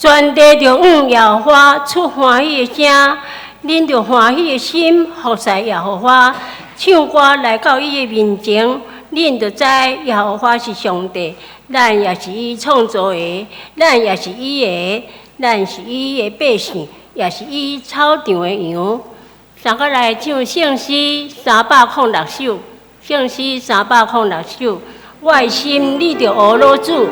全地着耶和华出欢喜的声，恁着欢喜的心服侍耶和华，唱歌来到伊的面前。恁着知耶和华是上帝，咱也是伊创造的，咱也是伊的，咱是伊的百姓，也是伊草场的羊。三个来唱圣诗306首，圣诗306首。我的心你着俄罗主。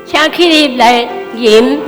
请起立来吟。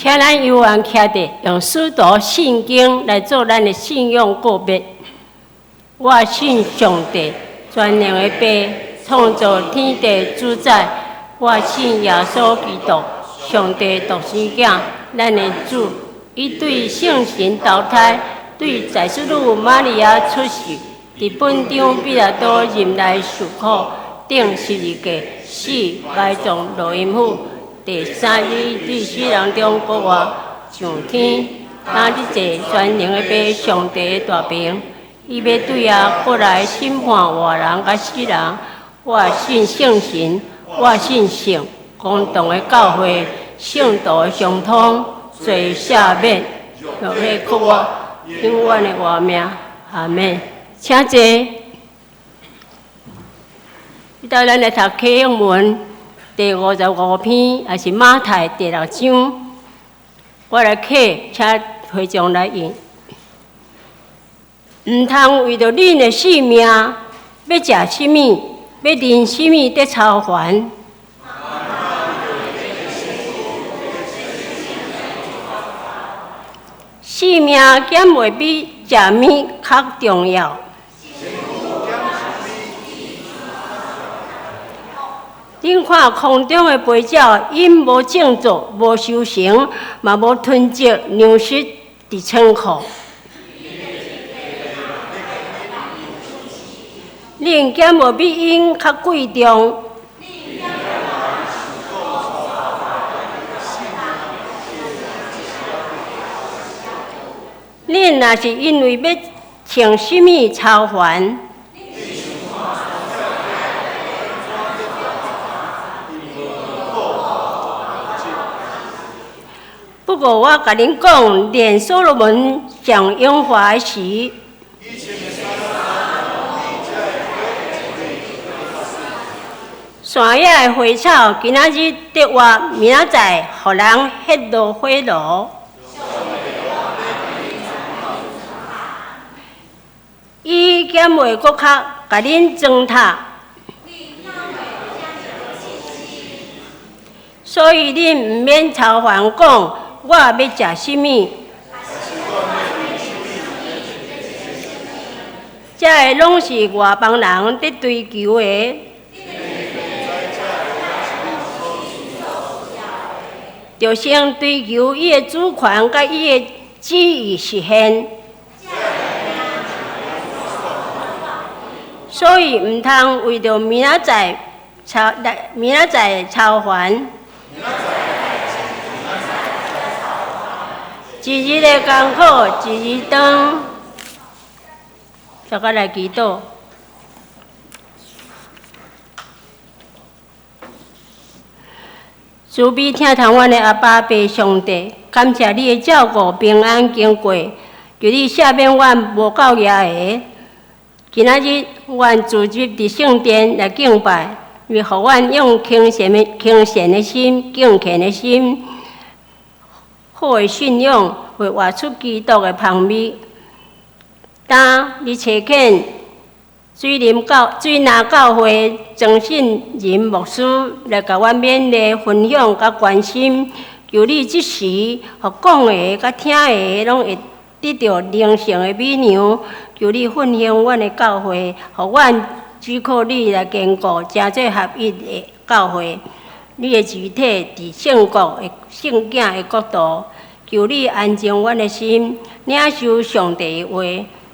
请咱犹原徛伫，用使徒圣经来做咱的信仰告别。我信上帝，全能的爸，创造天地主宰。我信耶稣基督，上帝独生囝，咱的主。伊对圣神投胎，对在世女玛利亚出世，伫本场彼拉多任内受苦，顶十字架死，埋葬罗阴府。第3日对死人中国活上天，今日坐全能的爸上帝的大名，伊要对过来审判活人甲死人。我信圣神，我信圣公堂的教会，圣道的相通，罪赦免，肉体给我永远的活命。阿门。请坐。现在咱来读启应文。第55篇，也是马太第6章，我来起，请会众来引。唔通为着恁的性命，要食什么，要啉什么得操烦。性命减袂比食面较重要。恁看空中的飞鸟，因无种作，无收成，嘛无囤积粮食伫仓库。恁减无比因较贵重。恁若是因为要穿什么操烦？不过我甲恁讲，连所罗门上荣华时，山野的花草，今仔日得活，明仔载互人迄落火炉。伊减袂搁较甲恁糟蹋，所以恁毋免操烦讲。我要食什么？这个拢是外邦人在追求的。就先追求伊的主权甲伊的旨意实现。所以毋通为着明仔载操烦，一日的艰苦一日长。大家来祈祷。慈悲疼痛阮的阿爸爸上帝，感谢你的照顾平安经过，求你赦免阮无够野个。今仔日，阮自入伫圣殿来敬拜，为互阮用虔诚的心、敬虔的心，好的信仰，会活出基督的香味。当你找见水拿教会曾信仁牧师来甲阮勉励分享甲关心，求你即时，互讲的甲听的拢会得到灵性的美良。求你分享阮的教会，互阮只靠你来坚固，真做合一的教会。你的肢体伫圣国的圣囝的国度，求你安静阮的心，领受上帝的话。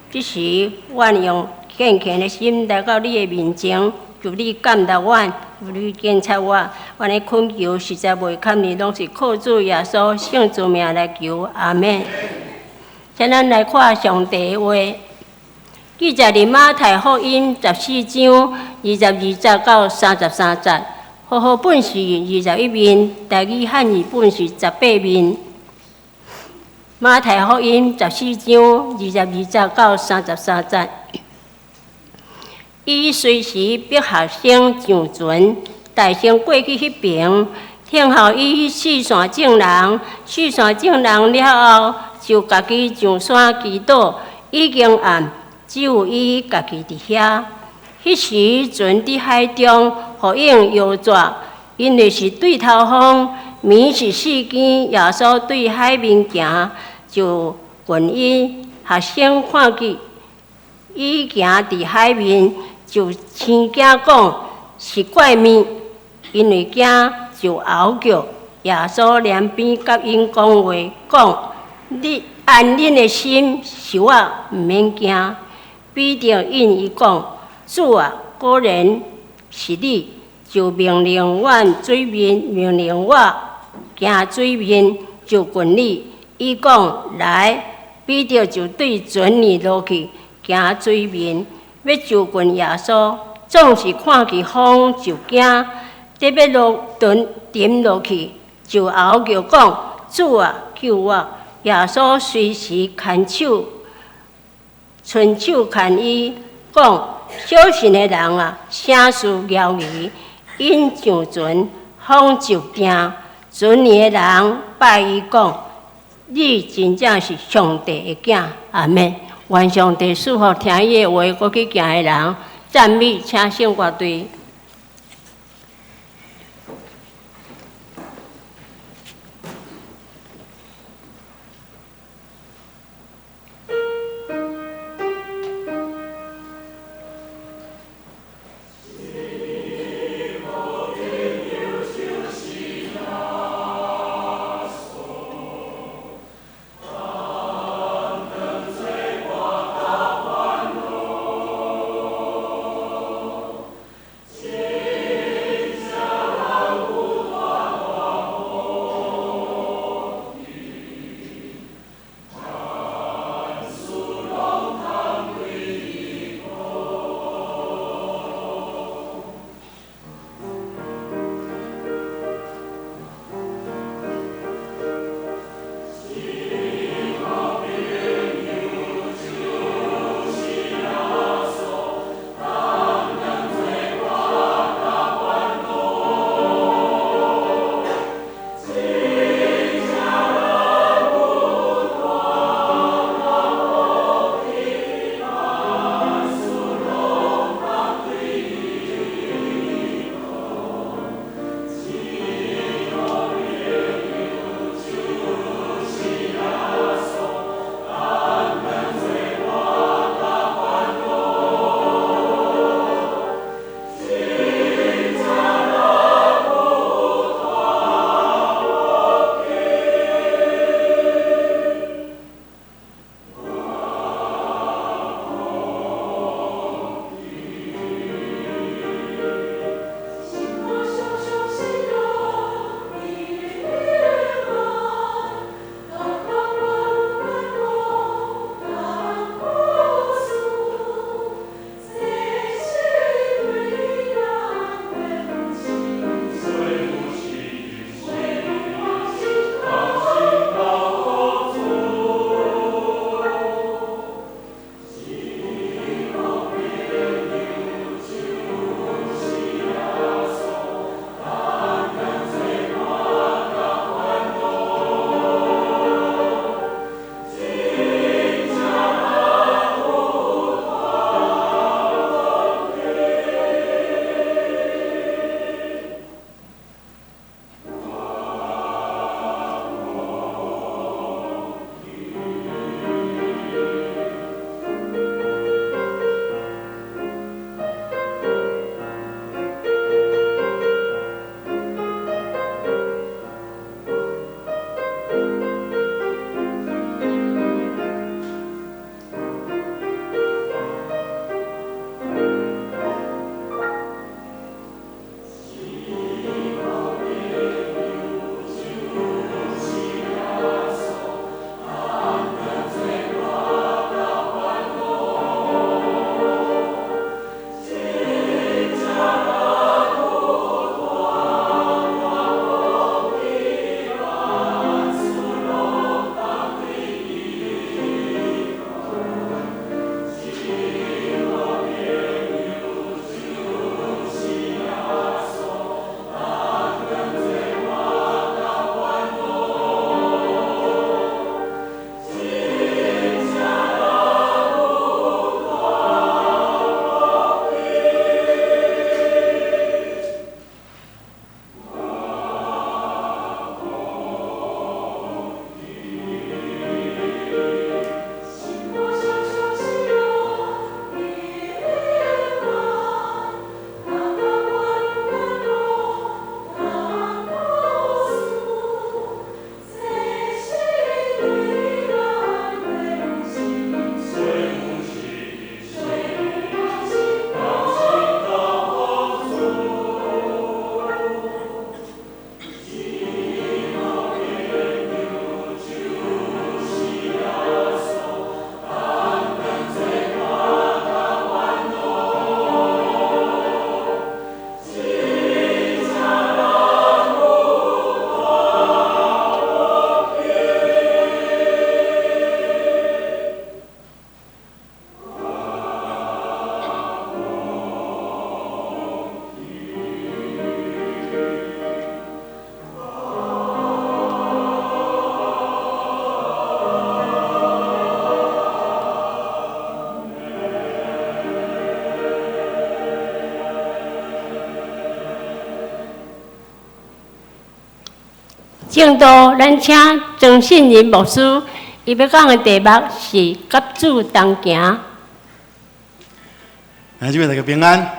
即时，阮用虔诚的心来到你的面前，求你感动阮，求你监察我。阮的恳求实在袂堪你，拢是靠主耶稣圣主名来求，阿门。请咱来看上帝的话。记载伫马太福音14章22节到33节，和合本是21面，台语汉语本是18面。马太福音14章22节到33节。伊随时逼学生上船，大声过去迄边，听候伊四散众人了后，就家己上山祈祷。已经暗。只有伊家己伫遐。迄时船伫海中，雨影摇拽，因为是对头风，暝是四更。耶稣对海面行，就问伊学生看见伊行伫海面，就生惊讲是怪物，因为惊就嗷叫。耶稣连边甲因讲话，讲：你安恁的心，是我，毋免惊。彼得应伊讲：主啊，果然是你，就命令阮水面，命令我行水面，就滚你。伊讲来，彼得就对船儿落去，行水面，要就滚耶稣，总是看见风就惊，得要落船沉落去，就嗷叫讲：主啊，救我！耶稣随时牵手。伸手牵伊，讲：小心的人啊，啥事了伊，因上船，风就停。船里的人拜伊讲：你真正是上帝的囝，阿门。愿上帝赐福听伊的话，过去行的人，赞美请圣乐队。正道，咱请曾信仁牧师，伊要讲的题目是甲主同行。这位大家平安。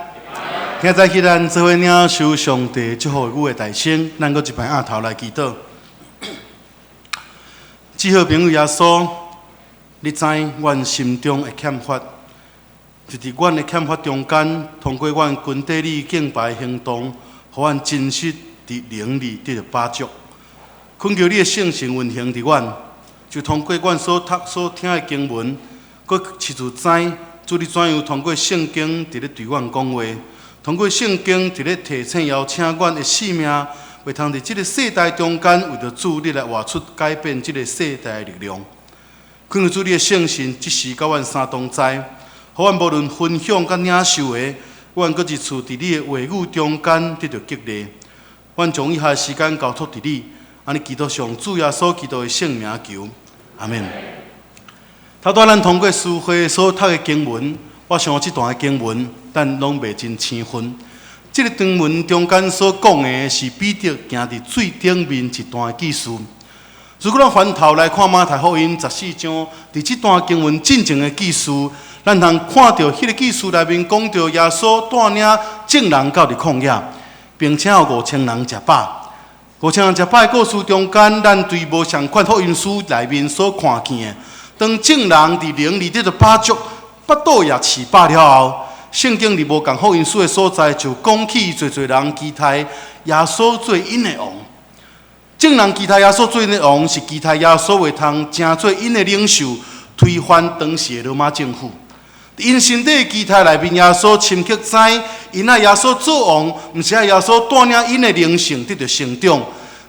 今早起咱做伙领受上帝祝福语的大声，咱搁一摆额头来祈祷。至好朋友耶稣，你知阮心中的欠缺，就伫阮的欠缺中间，通过阮群体里敬拜行动，互阮真实伫灵里得到把助。恳求你的圣性运行伫阮，就通过阮所读所听的经文，搁试图知主你怎样通过圣经伫咧对阮讲话，通过圣经伫咧提醒邀请阮的性命，袂通伫即个世代中间为着主你来活出改变即个世代的力量。恳求主你的圣神即时甲阮三同在，互阮无论分享甲领受的，阮搁一次伫你的话语中间得到激励。阮将以下时间交托伫你，安尼祈祷上主耶稣基督的圣名求，阿门。头段咱通过书会所读的经文，我想这段的经文，咱拢袂真青分。这个经文中间所讲的是彼得行伫最顶面一段的记述。如果咱翻头来看马太福音14章，伫这段经文进前的记述，咱通看到迄个记述内面讲到耶稣带领众人到伫旷野，并且有5000人食饱。5000人食饱的故事中间，咱对无相款福音书内面所看见的。当众人伫灵里得到把助，腹肚也吃饱了后，圣经里无共福音书的所在，就讲起侪人期待耶稣做因的王。众人期待耶稣做因的王，是期待耶稣会通成做因的领袖，推翻当时的罗马政府。因心底的期待内面，耶稣深刻知，因爱耶稣做王，毋是爱耶稣带领因的灵性得到成长。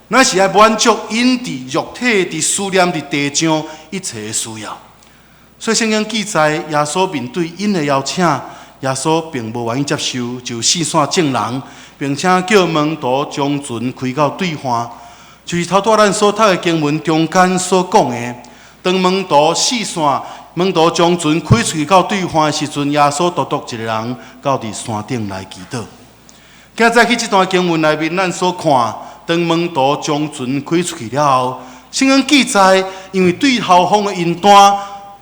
乃是爱满足因伫肉体、伫思念、伫地上一切的需要。所以圣经记载，耶稣面对因的邀请，耶稣并无愿意接受，就四散众人，并且叫门徒将船开到对岸，就是头拄咱所读的经文中间所讲的。当门徒四散，门徒将船开出去到对岸的时阵，耶稣独独一个人到伫山顶来祈祷。今早去这段经文内面，咱所看。当门徒将船开出去了后，圣经记载，因为对后方的引弹，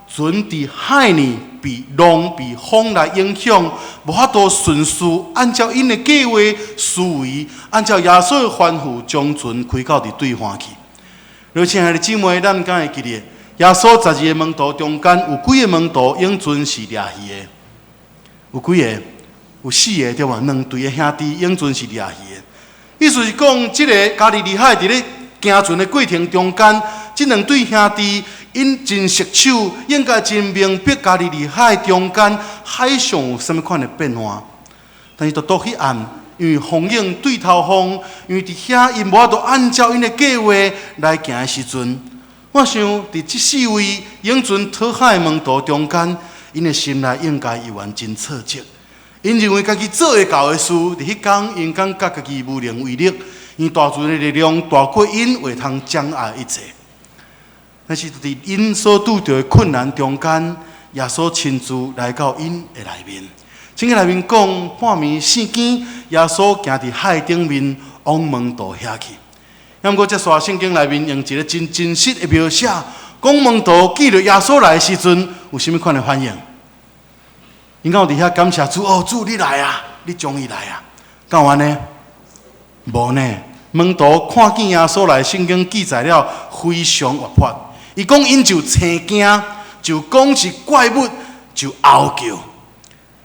船伫海里被浪、被风来影响，无法度顺序按照因的计划思维，按照耶稣的吩咐，将船开到伫对岸去。而亲爱的姊妹，咱敢会记得，耶稣12个门徒中间有几个门徒用船是掠鱼的？有几个？有4个对吧？2队的兄弟用船是掠鱼的。意思是讲，这个加利利海伫咧行船的过程中间，这2对兄弟因真熟手，应该真明白加利利海中间海上有什么款的变化。但是到迄暗，因为风影对头风，因为伫遐因无法度按照因的计划来行的时阵，我想伫这4位用船讨海的门徒中间，因的心内应该有完真错觉。因认为家己做会到的事，伫迄天因感觉家己无能为力，因大船的力量大过因会通掌握一切。但是伫因所拄到的困难中间，耶稣亲自来到因的内面。圣经内面讲，半暝醒间，耶稣行伫海顶面往门徒遐去。不过，这段圣经内面用一个真真实的描写，讲门徒记着耶稣来的时阵，有甚物款的反应？因有伫遐感谢主，哦，主你来啊，你终于来啊！干完呢？无呢。门徒看见耶稣来，圣经记载了非常活泼。伊讲因就青惊，就讲是怪物，就嗷叫。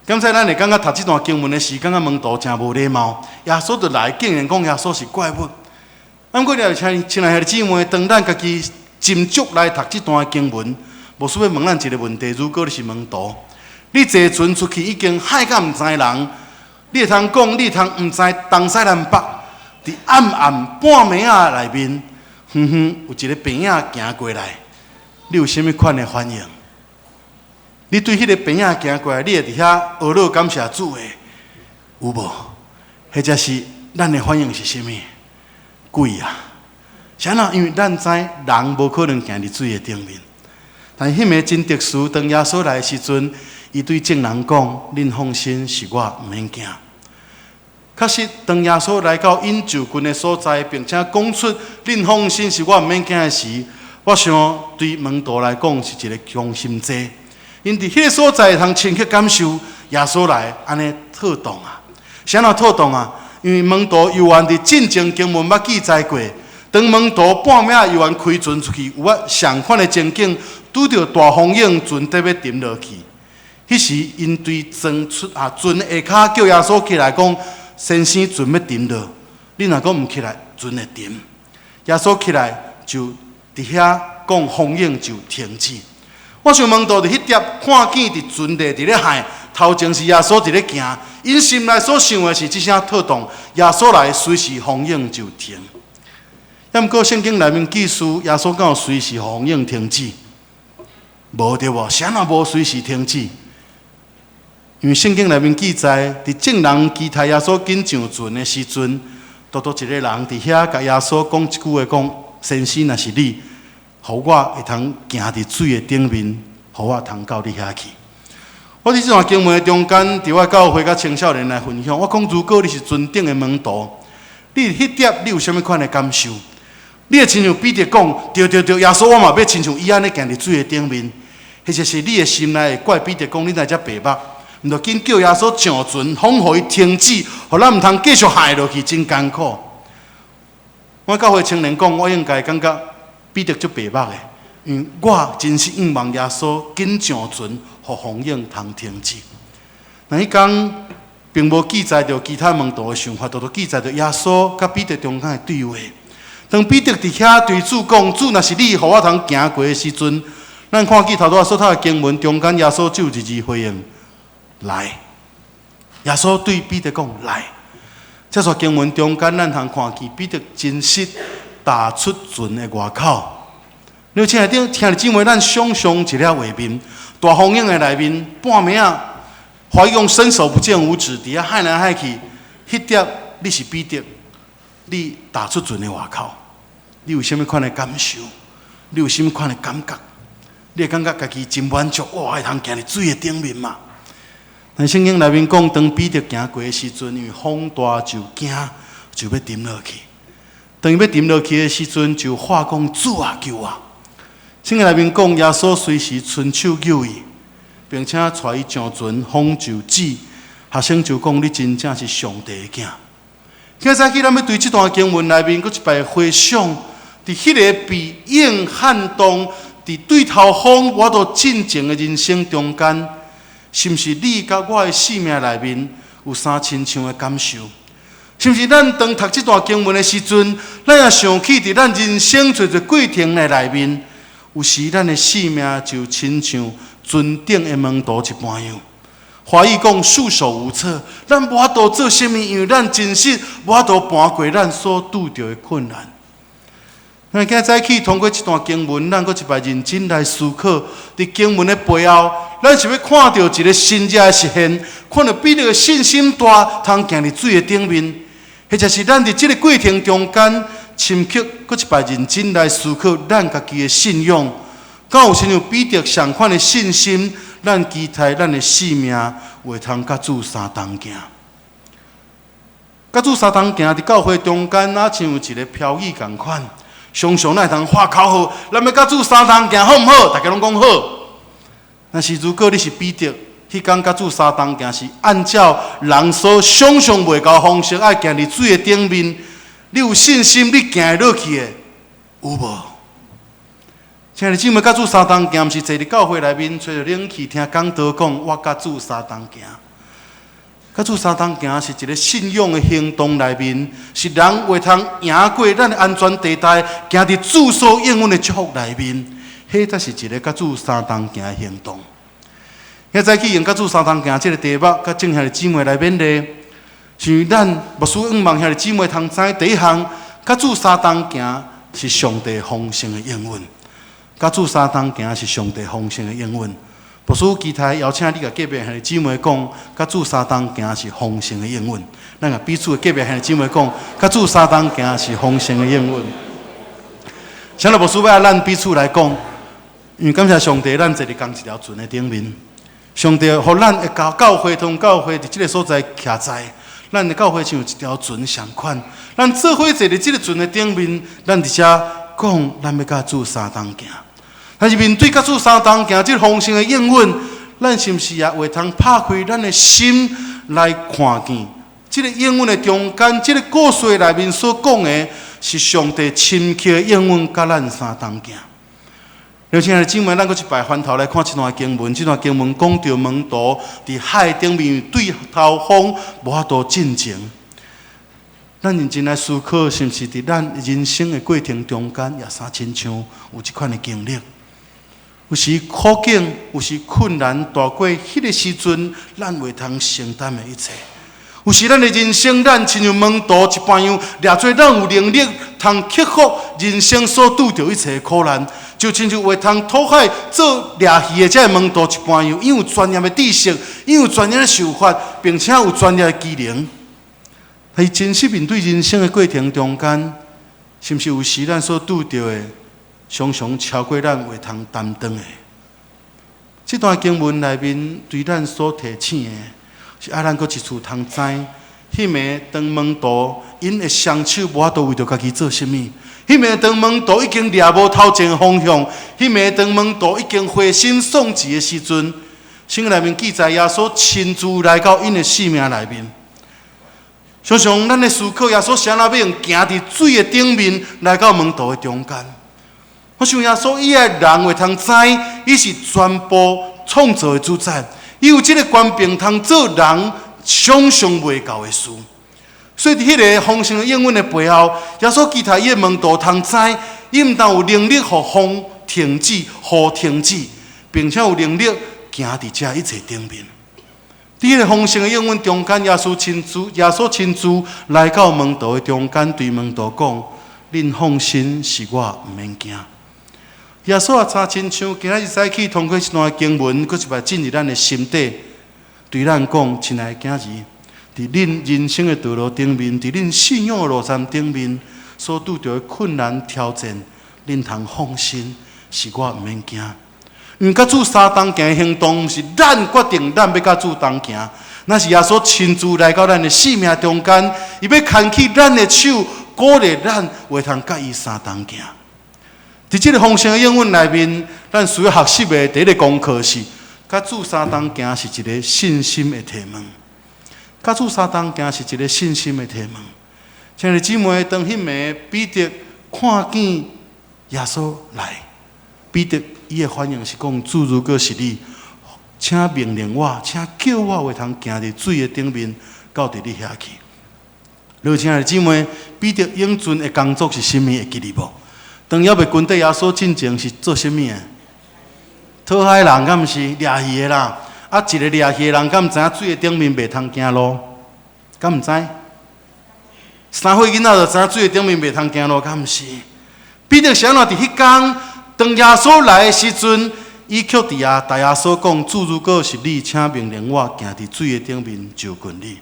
刚才咱会感觉读这段经文的时，感觉门徒真无礼貌。耶稣就来，竟然讲耶稣是怪物。不过了，亲爱的姊妹，当咱家己斟酌来读这段经文，无需要问咱一个问题：如果你是门徒，你坐船出去已经海甲毋知人，你会通讲，你会通毋知东西南北，伫暗暗半暝仔内面，有一个病仔行过来，你有啥物款的反应？你对迄个病仔行过来，你会伫遐懊恼感谢主诶，有无？或者是咱的反应是啥物？鬼啊！啥呢？因为咱知人无可能行伫水的顶面，但迄个真特殊，当耶稣来的时阵。伊对众人讲：“恁放心，是我，毋免惊。”确实，当耶稣来到因就近的所在，并且讲出“恁放心，是我毋免惊”的时，我想对门徒来讲是一个强心剂。因伫迄个所在，通深刻感受耶稣来安尼透动啊。啥人透动啊？因为门徒游玩伫进前经文捌记载过，当门徒半暝游玩开船出去，有相款的情景，拄着大风涌，船得要沉落去。迄时，因对船下骹叫耶稣起来讲。先生，船要沉了，你若讲唔起来，船会沉。耶稣起来就伫遐讲风涌就停止。我想门徒伫迄碟看见伫船底伫咧海，头前是耶稣伫咧行，因心内所想的是即声套动，耶稣来随时风涌就停。要毋过圣经内面记述耶稣敢有随时风涌停止？无对无，啥若无随时停止？因为圣经内面记载，伫众人期待耶稣紧上船的时阵，独独一个人伫遐甲耶稣讲一句话，讲：先生，若是你，互我会通行伫水的顶面，互我通到你遐去。我伫这段经文中间，伫我教会甲青少年来分享，我讲：如果你是船顶的门徒，你迄碟你有啥物款的感受？你会亲像彼得讲：对，耶稣，我嘛要亲像伊安尼行伫水的顶面。或者是你的心内会怪彼得讲：你哪只白目？毋着紧叫耶稣上船，仿互伊停止，互咱毋通继续害落去，真艰苦。我教会青年讲，我应该感觉彼得足白目的，因为我真是仰望耶稣紧上船，互风涌通停止。但迄天并无记载着其他门徒的想法，独记载着耶稣甲彼得中间的对话。当彼得伫遐对主讲：“主，若是你，互我通行过的时阵，咱看见头拄所读的经文中间，耶稣就一字回应。来，耶稣对彼得讲：“来。”这段经文中间，咱通看见彼得真实踏出船的外口。你听着姊妹，咱想象一个画面：大风涌的内面，半暝啊，怀用伸手不见五指，伫遐海来海去。迄碟你是彼得，你踏出船的外口，你有啥物款的感受？你有啥物款的感觉？你会感觉家己真满足，哇，会通行伫水的顶面嘛？但圣经内面讲，当彼得行过的时阵，因为风大就惊，就要沉落去。当伊要沉落去的时阵，就喊讲：“主啊，救我！”圣经内面讲，耶稣随时伸手救伊，并且带伊上船，风就止。学生就讲：“你真正是上帝的囝。”今早起，咱要对这段经文内面，搁一摆回想，伫迄个被硬撼动，伫对头风我都进前的人生中间。是毋是你甲我的生命内面有啥亲像的感受？是毋是咱当读这段经文的时阵，咱也想起伫咱人生做过程的内面，有时咱的生命就亲像船顶的门徒一般样。华语讲束手无策，咱无法度做啥物，因为咱真实无法度搬过咱所拄着的困难。咱今早起通过这段经文，咱搁一摆认真来思考，伫经文的背后，咱是要看到一个新热的实现，看到彼得的信心大，通行伫水的顶面，或者是咱伫这个过程中间，深刻搁一摆认真来思考，咱家己的信仰，敢有亲像彼得相款的信心，咱期待咱的生命会通甲主相同行。甲主相同行伫教会中间，哪像有一个飘语共款。常常咱通画口号，咱要甲主相同行好毋好？大家拢讲好。但是如果你是彼得，迄天甲主相同行是按照人所想象袂到方式，爱行伫水的顶面，你有信心你行会落去的，有无？亲爱的姊妹，甲主相同行，毋是坐伫教会内面吹着冷气听讲道讲，我甲主相同行。甲主相同行是一个信仰的行动内面，是人会通赢过咱的安全地带，行伫主所应允的祝福内面，迄才是一个甲主相同行的行动。现在去用甲主相同行这个题目，甲正向的姊妹来勉励，是咱牧师仰望向的姊妹通知第一项，甲主相同行是上帝丰盛的应允，甲主相同行是上帝丰盛的应允。牧师期待邀请你甲隔壁兄弟姊妹讲，甲主相同行是丰盛的应允。咱甲彼此的隔壁兄弟姊妹讲，甲主相同行是丰盛的应允。请了牧师要咱彼此来讲，因为感谢上帝，咱坐伫同一条船的顶面。上帝互咱会教会同教会伫即个所在徛在，咱的教会像有一条船相款，咱做伙坐伫这个船的顶面，咱伫遮讲，咱要甲主相同行。但是面对甲主相同行这丰盛的应允，咱是毋是也会通拍开咱的心来看见？这个应允的中间，这个故事内面所讲的，是上帝亲切的应允，甲咱相同行。有亲爱的姊妹，咱搁一摆翻头来看这段经文。这段经文讲到门徒伫海顶面对头风，无法度进前。咱认真来思考，是毋是伫咱人生的过程中间，也相亲像有这款的经历？有时苦境，有时困难大过，迄个时阵，咱袂通承担的一切。有时咱的人生，咱亲像门徒一般样，掠做咱有能力，通克服人生所拄着一切的苦难，就亲像会通讨海做掠鱼的这门徒一般样，因有专业的知识，因有专业的手法，并且有专业的技能。在真实面对人生的过程中间，是毋是有时咱所拄着的，常常超过咱会通担当的？这段经文内面对咱所提醒的。是爱咱搁一处通知，迄暝当门徒因的双手无法度为着家己做甚物，迄暝当门徒已经掠无头前的方向，迄暝当门徒已经灰心丧志的时阵，圣经内面记载耶稣亲自来到因的生命内面。常常咱的思考，耶稣啥那要用行伫水的顶面来到门徒的中间。我想耶稣以外人会通知，伊是全部创造的主宰。伊有这个权柄，通做人想象袂到的事。所以，伫迄个丰盛的应允的背后，耶稣期待伊的门徒通知，伊毋但有能力，互风停止，雨停止，并且有能力行伫这一切顶面。伫迄个丰盛的应允中间，耶稣亲自来到门徒的中间，对门徒讲：“恁放心，是我，毋免惊。”耶稣也差亲像今仔日早起通过这段经文，搁一摆进入咱的心底，对咱讲：亲爱的囝儿，伫恁人生的道路顶面，伫恁信仰的路站顶面，所拄着的困难挑战，恁通放心，是我，毋免惊。因为甲主相同行的行动，毋是咱决定咱要甲主同行，那是耶稣亲自来到咱的生命中间，伊要牵起咱的手，鼓励咱会通甲伊相同行。在这个丰盛的应允内面，咱需要学习的第一个功课是：甲主相同行是一个信心的题目。甲主相同行是一个信心的题目。亲爱的姊妹，当迄暝彼得看见耶稣来，彼得伊的反应是讲：主如果是你，请命令我，请叫我会通行伫水的顶面，到伫你遐去。亲爱的姊妹，彼得应尽的工作是甚物？会记哩无？当要被军队耶稣进前是做甚物啊？讨海人敢毋是掠鱼的啦？啊，一个掠鱼的人敢毋知影水的顶面袂通行路？敢毋知？三岁囡仔就知影水的顶面袂通行路，敢毋是？彼得是安怎伫迄天当耶稣来的时阵，伊却伫遐大耶稣讲：主如果是你，请命令我行伫水的顶面就近你。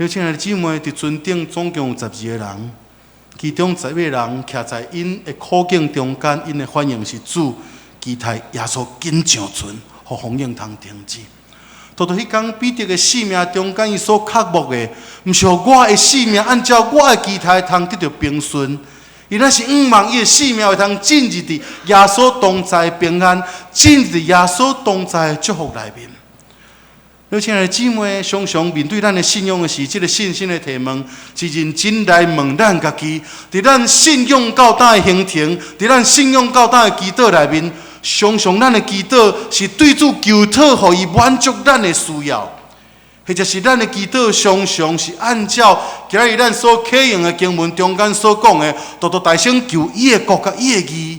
亲爱的姊妹，伫船顶总共有12个人。其中11个人徛在因的苦境中间，因的反应是主期待耶稣紧上船，互风浪通停止。到迄天彼得的生命中间，伊所刻目的，毋是互我的生命按照我的期待通得到平顺，伊那是望伊的生命会通进入伫耶稣同在的平安，进入伫耶稣同在的祝福内面。亲爱的姊妹，常常面对咱的信仰的时，这个信心的题目是认真来问咱家己，伫咱信仰到底的行程，伫咱信仰到底的祈祷内面，常常咱的祈祷是对主求讨，互伊满足咱的需要，或者是咱的祈祷常常是按照今日咱所启用的经文中间所讲的，多多大声求伊的国甲伊的义，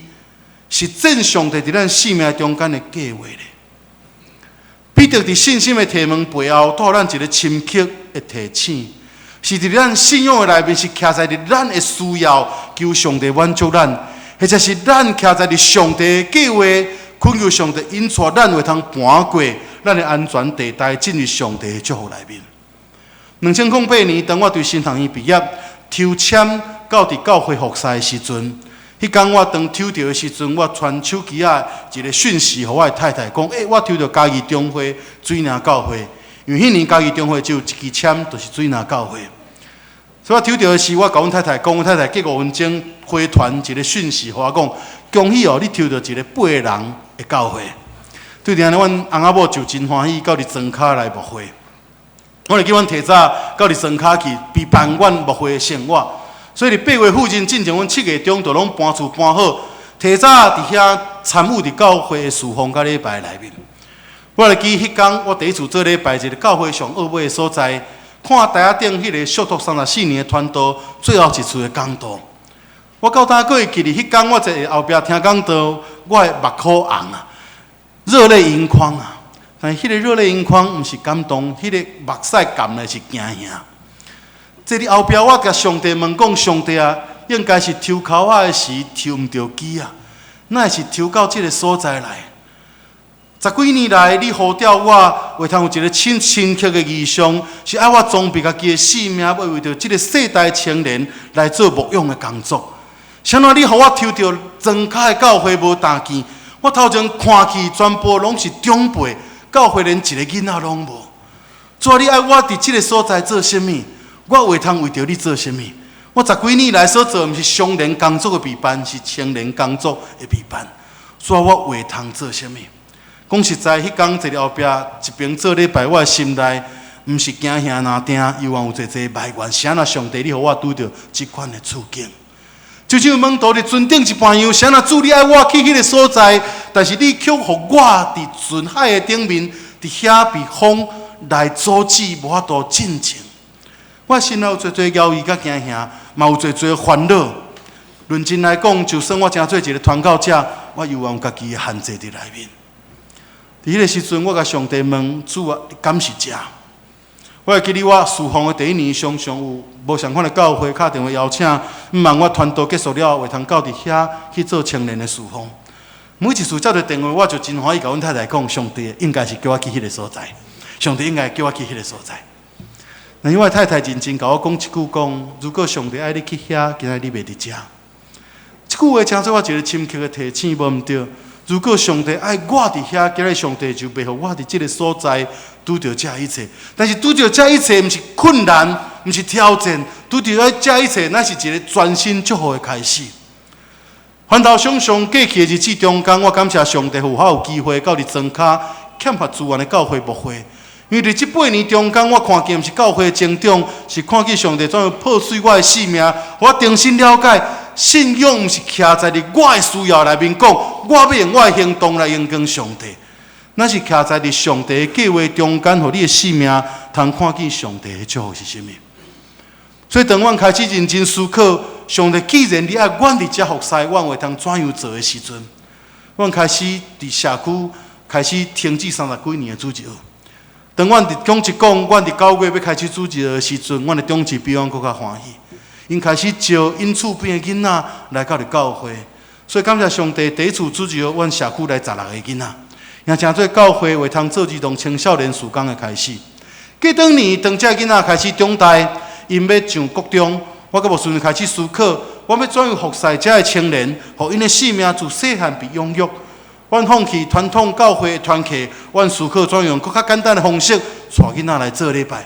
是正上帝伫咱生命中间的计划咧。彼得伫信心的题目背后，带咱一个深刻的提醒，是伫咱信仰的内面，是徛在咱的需要，求上帝满足咱，或者是咱徛在上帝的计划，恳求上帝引带咱会通搬过咱的安全地带，进入上帝的祝福内面。2008年，当我对新学院毕业，抽签到伫教会服侍的时阵。迄天我当抽到的时阵，我传手机一个讯息，互我的太太讲：我抽到嘉义中会水岭教会。因为迄年嘉义中会只有一支签，就是水南教会。所以我抽到的是，我甲阮太太讲，阮太太隔5分钟回传一个讯息，互我讲，恭喜哦，你抽到一个8个人的教会。对阵，阮翁仔某就真欢喜，到伫庄卡来牧会。我会记阮提早到伫庄卡去备办阮牧会的生活，所以伫8月附近，进前阮7月中就拢搬厝搬好，提早伫遐参与伫教会的事奉甲礼拜内面。我会记迄天，我第一次做礼拜，一个教会上恶尾的所在。看台仔顶迄个续托34年的传道，最后一次的讲道，我到今个会记哩。迄天我在后壁听讲道，我的目眶红啊，热泪盈眶啊。但迄个热泪盈眶，毋是感动，迄个目屎干的是惊吓。这里后壁我甲上帝问讲：上帝啊，应该是抽口仔的时抽毋着机啊，哪会是抽到这个所在来？10几年来，你呼召我，会通有一个亲戚的意向，是爱我装备家己的性命，要为着这个世代青年来做牧养的工作。啥物你互我抽到庄卡的教会无大见，我头前看去全部拢是长辈，教会连一个囡仔拢无。主，你爱我伫这个所在做甚物？我会通为着你做甚物？我10几年来所做，毋是少年工作的备办，是青年工作的备办。所以我会通做甚物？讲实在，迄天坐伫后壁一边做礼拜，我的心内毋是惊吓难定，犹原有侪埋怨。啥若上帝，你互我拄着即款的处境？就像问道伫船顶一般样，啥若主你爱我去迄个所在，但是你却互我伫船海的顶面，伫遐被风来阻止，无法度进前。我心内有侪犹豫甲惊吓，嘛有侪烦恼。论真来讲，就算我真做一个传教者，我犹原有家己的限制伫内面。伫迄个时阵，我甲上帝问主啊，你敢是遮？我会记得我事奉的第一年，常常有无相款的教会打电话邀请，问我传道结束了，会通到伫遐去做青年的事奉。每一次接到电话，我就真欢喜，甲阮太太讲，上帝应该是叫我去迄个所在，上帝应该叫我去迄个所在。那因为我太太认真甲我讲一句讲，如果上帝爱你去遐，今仔你袂伫遮。这句话诚做我一个深刻的提醒，无毋对。如果上帝爱我伫遐，今日上帝就袂互我伫这个所在拄着这一切。但是拄着这一切，毋是困难，毋是挑战，拄着这一切，那是一个全新祝福的开始。反倒想想过去的日子中间，我感谢上帝，互我有机会到伫庄卡欠缺资源的教会牧会。因为伫这8年中间，我看见毋是教会的成长，是看见上帝怎样破碎我的性命，我重新了解。信仰毋是徛在伫我的需要内面讲，我要用我的行动来应光上帝，那是徛在伫上帝的计划中间，互你的性命通看见上帝的祝福是甚物。所以当阮开始认真思考，上帝既然你爱阮伫遮服侍，阮会通怎样做的时阵，阮开始伫社区开始停止30几年的主日。当阮伫讲一讲，阮伫9月要开始主日的时阵，阮的长子比阮更较欢喜。因开始招因厝边的囡仔来到教会，所以感谢上帝，第一次主日阮社区来16个囡仔，也诚做教会会通做儿童青少年事工的开始。过当年，当这囡仔开始长大，因要上国中，我阁无顺开始思考，我要怎样服侍这个青年，互因的性命自细汉被养育。阮放弃传统教会的团契，阮思考怎样用更较简单的方式，带囡仔来做礼拜。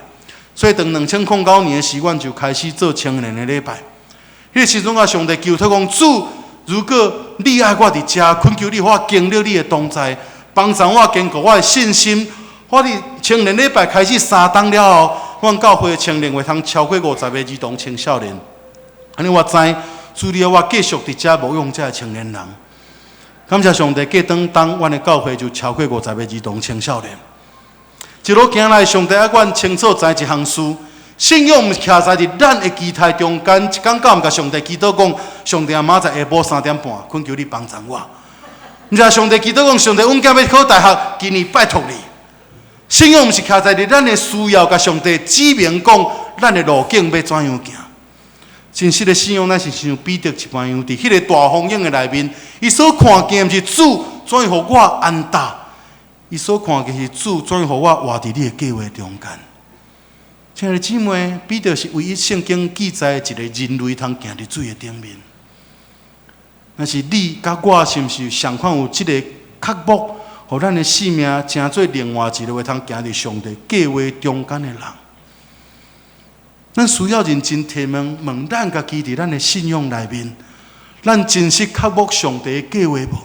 所以，当2009年的时，阮就开始做青年的礼拜。迄个时阵，我上帝求托讲主，如果你爱我伫遮，恳求你，互我经历你的同在，帮助我坚固我的信心。我伫青年礼拜开始3档了后，阮教会的青年会通超过50个儿童青少年。安尼我知，主你要我继续伫遮牧养这个青年人。感谢上帝，过当阮的教会就超过50个儿童青少年。一路行来，上帝爱阮清楚知一项事：信仰毋是徛在伫咱的期待中间。一天到晚甲上帝祈祷讲，上帝啊，明仔载下晡3点半，恳求你帮助我。毋是上帝祈祷讲，上帝，阮囝要考大学，今年拜托你。信仰毋是徛在伫咱的需要，甲上帝指明讲，咱的路径要怎样行。真实的信仰，咱是像彼得一般样，伫迄个大风影的内面，伊所看见是主怎样互我安踏。伊所看见是主怎样互我活伫你的计划中间。亲爱的姊妹，彼得是唯一圣经记载一个人类通行伫水的顶面。但是你甲我是毋是相款有即个刻薄，互咱的性命成做另外一个会通行伫上帝计划中间的人。咱需要认真提问咱家己伫咱的信仰内面，咱真实克服上帝的计划无？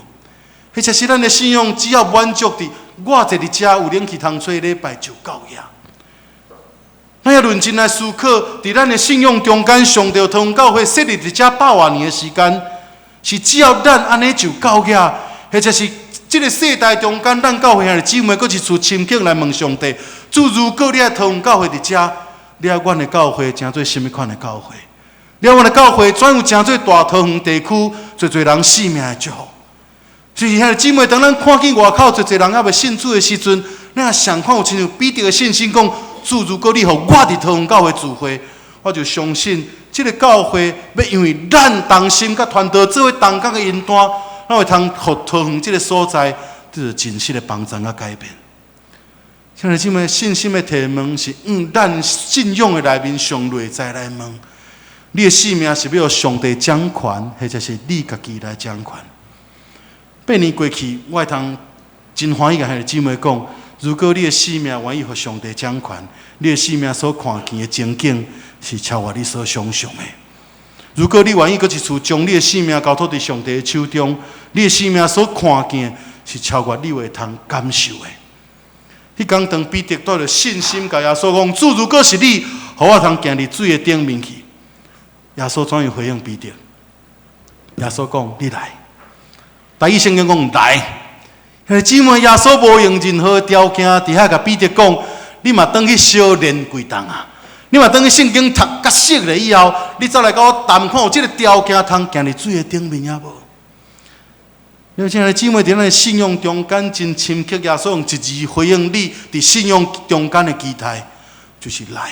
或者是咱的信仰只要满足伫我坐伫遮有灵气通做礼拜就够呀？咱要认真来思考，伫咱的信仰中间，上帝同教会设立伫遮100多年的时间，是只要咱安尼就够呀？或者是这个世代中间，咱教会兄弟姊妹，搁一次深刻来问上帝：主，如果你爱同教会伫遮，你爱阮的教会成做什么款的教会？你爱阮的教会转有成做大桃园地区最人性命的祝福。所以兄弟姊妹，当咱看见外口最人还未信主的时阵，咱也想看有亲像彼得的信心讲：主，如果你互我伫桃园教会聚会，我就相信这个教会要因为咱同心甲团队做伙同工的引带。咱会通互桃园这个所在，就是真实的帮助甲改变。兄弟姊妹，信心的提问是咱信仰的内面上内在来问：你的性命是要由上帝掌权，或者是你家己来掌权？8年过去，我会通真欢喜甲兄弟姊妹讲：如果你的性命愿意予上帝掌权，你的性命所看见的情景是超越你所想象的。如果你愿意搁一次将你的性命交托伫上帝的手中，你的性命所看见是超越你会通感受的。迄天当彼得带着信心甲耶稣讲：主，如果是你，予我通行伫水的顶面去。耶稣怎样回应彼得？耶稣讲：你来。大意圣经讲来。兄弟姊妹，耶稣无用任何条件，伫遐甲彼得讲：你嘛转去小练几档啊！你嘛当去圣经读较熟了以后，你再来甲我谈看有这个条件通行伫水的顶面也无？有请来姊妹伫咱的信仰中间真深刻，耶稣用一字回应你伫信仰中间的期待，就是来。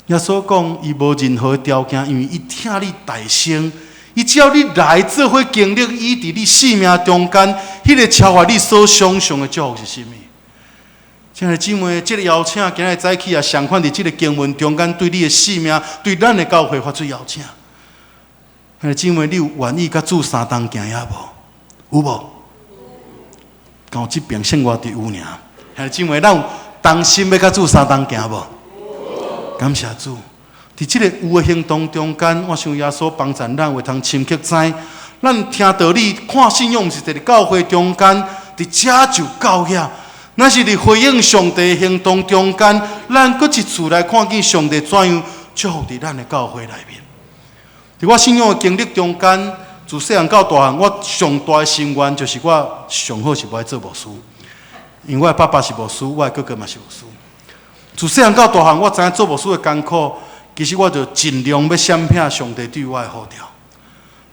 耶稣讲伊无任何条件，因为伊听你大声，伊只要你来做伙经历伊伫你生命中间，迄个超越你所想象的祝福是甚么？亲爱的姊妹，这个邀请今日早起也相款伫这个经文中间，对你的生命、对咱的教会发出邀请。亲爱的姊妹，你有愿意甲主三同行也无？有无？到这边剩我伫有尔。亲爱的姊妹，咱有同心要甲主三同行无？感谢主，伫这个有的行动中间，我想耶稣帮助咱会通深刻知，咱听道理、看信仰，毋是伫教会中间，伫遮就够遐。那是伫回应上帝行动中间，咱搁一次来看见上帝怎样祝福伫咱的教会内面。伫我信仰的经历中间，自细汉到大汉，我上大的心愿就是我上好是要做牧师，因为我的爸爸是牧师，我的哥哥嘛是牧师。自细汉到大汉，我知影做牧师的艰苦，其实我就尽量要闪避上帝对我的呼召。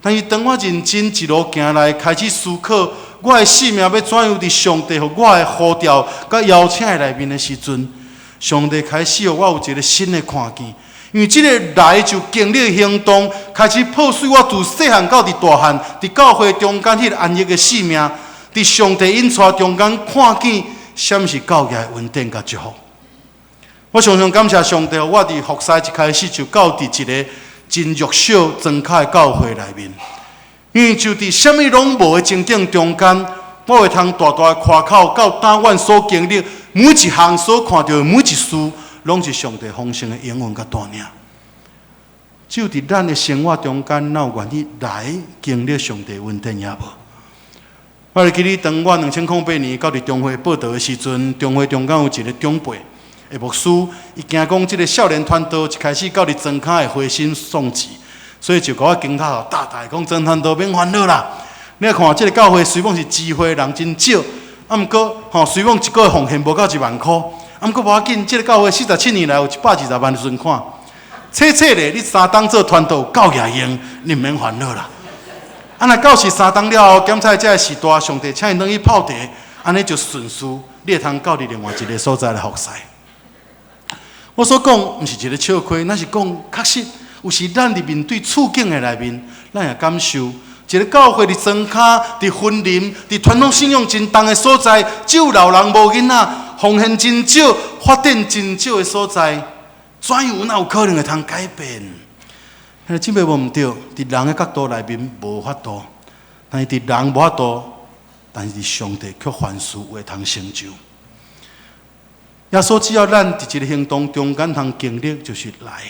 但是当我认真一路行来，开始思考我的生命要怎样伫上帝和我的呼召、甲邀请的内面的时阵，上帝开始予我有一个新的看见。因为这个来就经历行动，开始破碎我自细汉到伫大汉，伫教会中间迄个安逸的生命，伫上帝引带中间看见什么是教育的稳定甲祝福。我常常感谢上帝，我伫服侍一开始就到伫一个真弱小、庄卡的教会内面。因为就伫什么拢无的情景中间，我会通大大的夸口，到当阮所经历每一项所看到的每一事，拢是上帝丰盛的应允甲带领。只有伫咱的生活中间，哪有愿意来经历上帝稳定也无？我会记得当我2008年到伫中会报道的时阵，中会中间有一个长辈的牧师，伊惊讲即个少年团队一开始到伫庄卡会灰心丧志。所以就甲我惊到大大讲，真团都免烦恼啦。你来看，这个教会虽然是聚会人真少，毋过虽然一个月奉献无到1万块，毋过无要紧。这个教会47年来有120万的存款，切咧，你3当做团队有9个用，你免烦恼啦。若到时3当了后，检查这个时代，上帝请因转去泡茶，安尼就顺序，你会通到伫另外一个所在来服侍。我所讲毋是一个笑亏，那是讲确实。有时咱伫面对处境的内面，咱也感受一个教会伫庄卡、伫婚林、伫传统信仰真重的所在，只有老人无囡仔，奉献真少、发展真少的所在，怎样哪有可能会通改变？真袂无毋对，伫人的角度内面无法度，但是伫人无法度，但是上帝却凡事会通成就。耶稣只要咱伫一个行动中间通经历，就是来，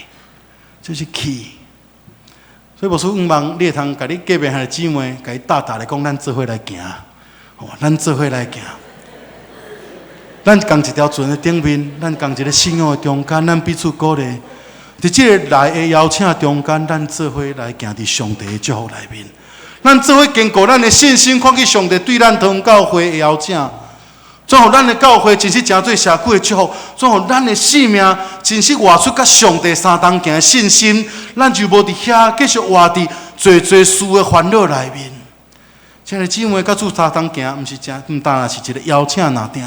就是去。所以牧师希望你会通甲你隔壁的姊妹，甲伊大大的讲，咱做伙来行，咱做伙来行。咱共一条船的顶面，咱共一个信仰的中间，咱彼此鼓励。伫这个来的邀请中间，咱做伙来行伫上帝的祝福内面。咱做伙坚固咱的信心，看去上帝对咱同教会的邀请。总互咱的教会真是真做社区的祝福，总互咱的性命真是活出甲上帝相同行的信心，咱就无伫遐继续活伫做事的烦恼内面。亲爱的姊妹，甲主相同行，毋单是一个邀请拿定，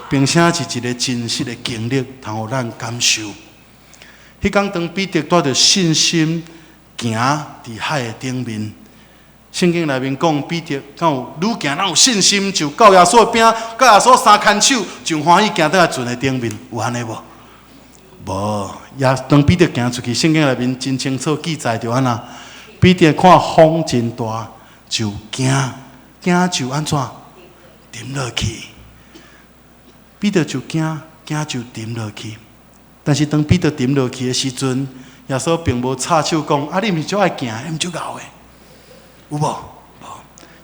并且是一个真实的经历，通互咱感受。迄天当彼得带着信心行伫海的顶面。圣经内面讲，彼得敢有愈行咱有信心，就到耶稣的边，甲耶稣三牵手，就欢喜行倒来船的顶面，有安尼无？无，当彼得行出去，圣经内面真清楚记载着安那。彼得看风真大，就惊就安怎？沉落去。彼得就惊就沉落去。但是当彼得沉落去的时阵，耶稣并无插手讲：啊，你毋是足爱行，毋足敖的。有无？无。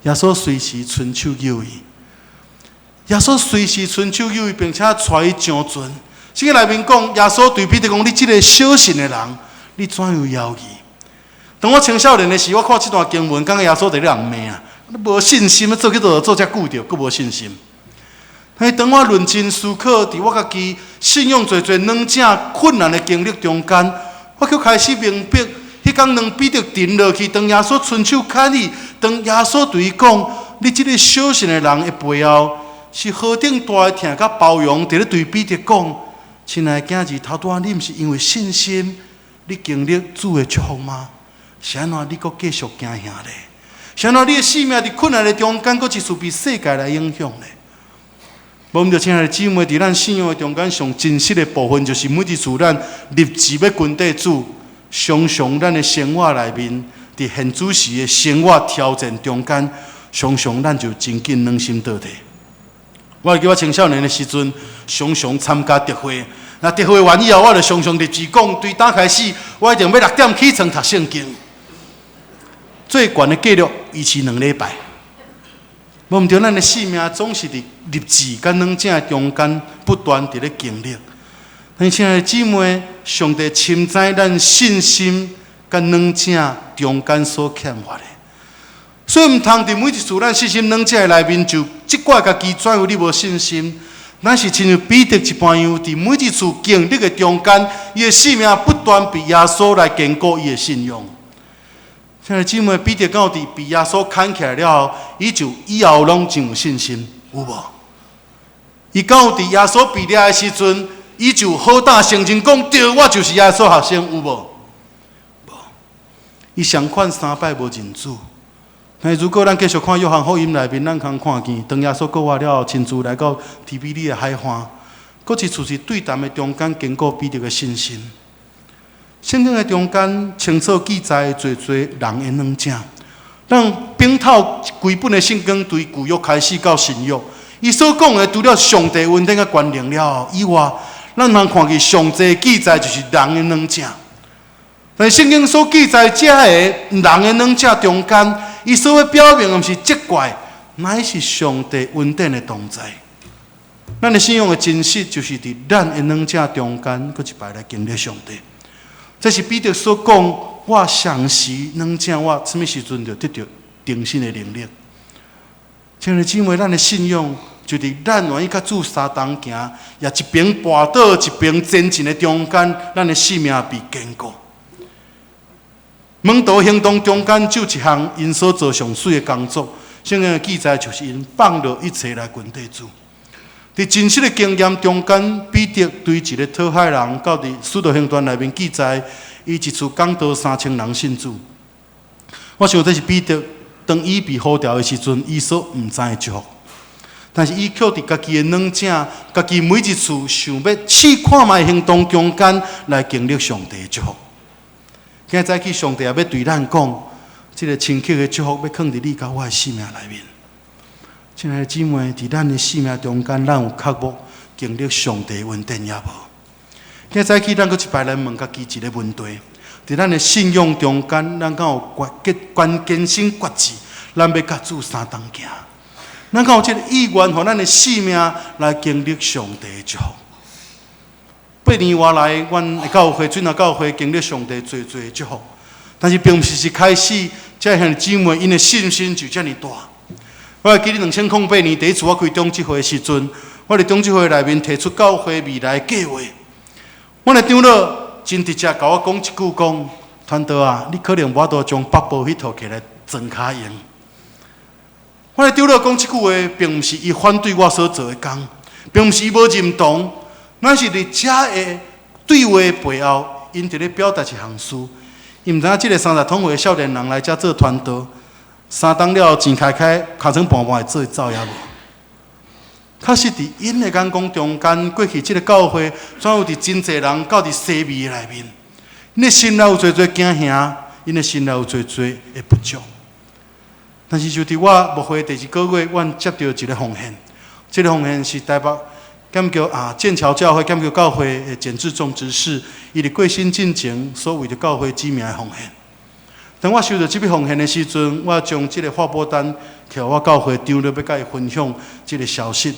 耶稣随时伸手救伊。耶稣随时伸手救伊，并且带伊上船。圣经内面讲，耶稣对彼得讲：“你这个小信的人，你怎样犹豫？”当我青少年的时候，我看这段经文，感觉耶稣在人骂啊，你无信心，做去做遮久着，佫无信心。但是当我认真思考，伫我家己信仰最软正困难的经历中间，我却开始明白。迄天，当彼得沉落去，当耶稣伸手牵伊，当耶稣对伊讲：“你这个小信的人的背后，是何等大的疼甲包容，伫咧对彼得讲：亲爱的囝儿，头拄仔你毋是因为信心，你经历主的祝福吗？是安怎你佫继续惊吓咧？是安怎你的生命伫困难的中间，佫一次被世界来影响咧？无毋着，亲爱的姊妹，伫咱信仰的中间，上真实的部分，就是每一次咱立志要跟地主。常常咱的生活内面，伫现主时的生活挑战中间，常常咱就真紧软心倒地。我记我青少年的时阵，常常参加特会。那特会完以后，我就常常立志讲，对打开始，我一定要6点起床读圣经。最悬的纪录维持2礼拜。无毋着，咱的生命总是伫立志甲软正中间不断伫咧经历。但亲爱的姊妹，上帝深知咱信心甲软正中间所欠缺的，所以毋通伫每一次咱信心软正的内面就责怪家己，怎有你无信心？咱是亲像彼得一般样，伫每一次经历的中间，伊的生命不断被耶稣来坚固伊的信仰。亲爱的姊妹，彼得敢有伫被耶稣牵起来了后，伊就以后拢真有信心，有无？伊敢有伫耶稣被抓的时阵？伊就好大声称讲：“对，我就是耶稣学生，有无？”无。伊上款3摆无认主。但如果咱继续看约翰福音内面，咱通看见，当耶稣过活了后，亲自来到提比利的海岸，佫一次是对谈的中间，经过彼得的信心。圣经的中间清楚记载做人的软正，让并透规本的圣经，对旧约开始到新约，伊所讲的除了上帝恩典甲权能了以外，咱通看见上帝记载就是人的软正，但圣经所记载这个人的软正中间，伊所要表明的毋是责怪，乃是上帝恩典的同在。咱的信仰的真实，就是伫咱的软正中间，佫一摆来经历上帝。这是彼得所讲：我常时软正，我什么时阵就得到定心的能力。亲爱的姊妹，咱的信仰。就伫咱愿意甲主相同行，也一边跋倒一边前进的中间，咱的生命被坚固。门徒行动中间，就一项因所做上水的工作。圣经的记载就是因放落一切来跟地主。伫真实的经验中间，彼得对一个讨海人，到伫使徒行传内面记载，伊一次讲道3000人信主。我想这是彼得当伊被呼召的时阵，伊所毋知的祝福。但是伊却伫家己的软正，家己每一次想要试看卖行动中间来经历上帝的祝福。今早起上帝也要对咱讲，这个深刻的祝福要放伫你甲我的生命内面。亲爱的姊妹，伫咱的生命中间，咱有刻薄经历上帝恩典也无？今早起，咱搁一摆来问家己一个问题：伫咱的信仰中间，咱敢有关键性决志，咱要甲主相同行？咱敢有这个意愿，互咱的生命来经历上帝的祝福？8年外来，阮的教会、水南教会经历上帝最的祝福，但是并不是开始，这兄弟姊妹因的信心就遮尔大。我还记得2008年第一次我开中职会的时阵，我伫中职会内面提出教会未来的计划。我的长老真直接甲我讲一句讲：团队啊，你可能无法度将北部迄套起来装卡用。我的长老讲一句话，并不是伊反对我所做的工，并不是伊无认同，乃是伫遮的对话背后，因伫咧表达一项事。伊毋知影即个30通岁的少年人来遮做团队。3当了，钱开，尻川盘会做走也无。确实，伫因的眼光中间，过去即个教会，怎有伫真侪人到伫西面内面，因的心内有侪惊吓，因的心内有侪的不足。但是就伫我牧会第2个月，阮接到一个奉献，这个奉献是台北剑桥剑桥教会剑桥教会的简志忠执事，伊伫过身进前所为着教会指名的奉献。当我收到这笔奉献的时阵，我将这个发拨单给我教会长老，要甲伊分享这个消息。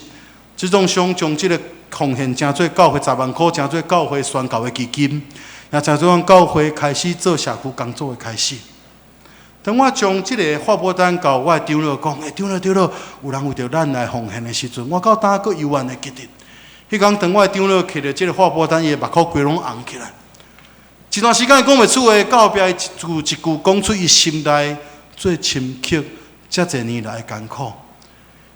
志忠想将这个奉献成做教会10万块，成做教会宣教的基金，也成做阮教会开始做社区工作的开始。当我将这个发拨单交我的长老讲，长老，有人为着咱来奉献的时阵，我到当个犹原会记得。迄天当我的长老摕到这个发拨单，伊的目眶规拢红起来。一段时间讲袂出话，到后壁一句讲出伊心内最深刻，遮侪年来的艰苦。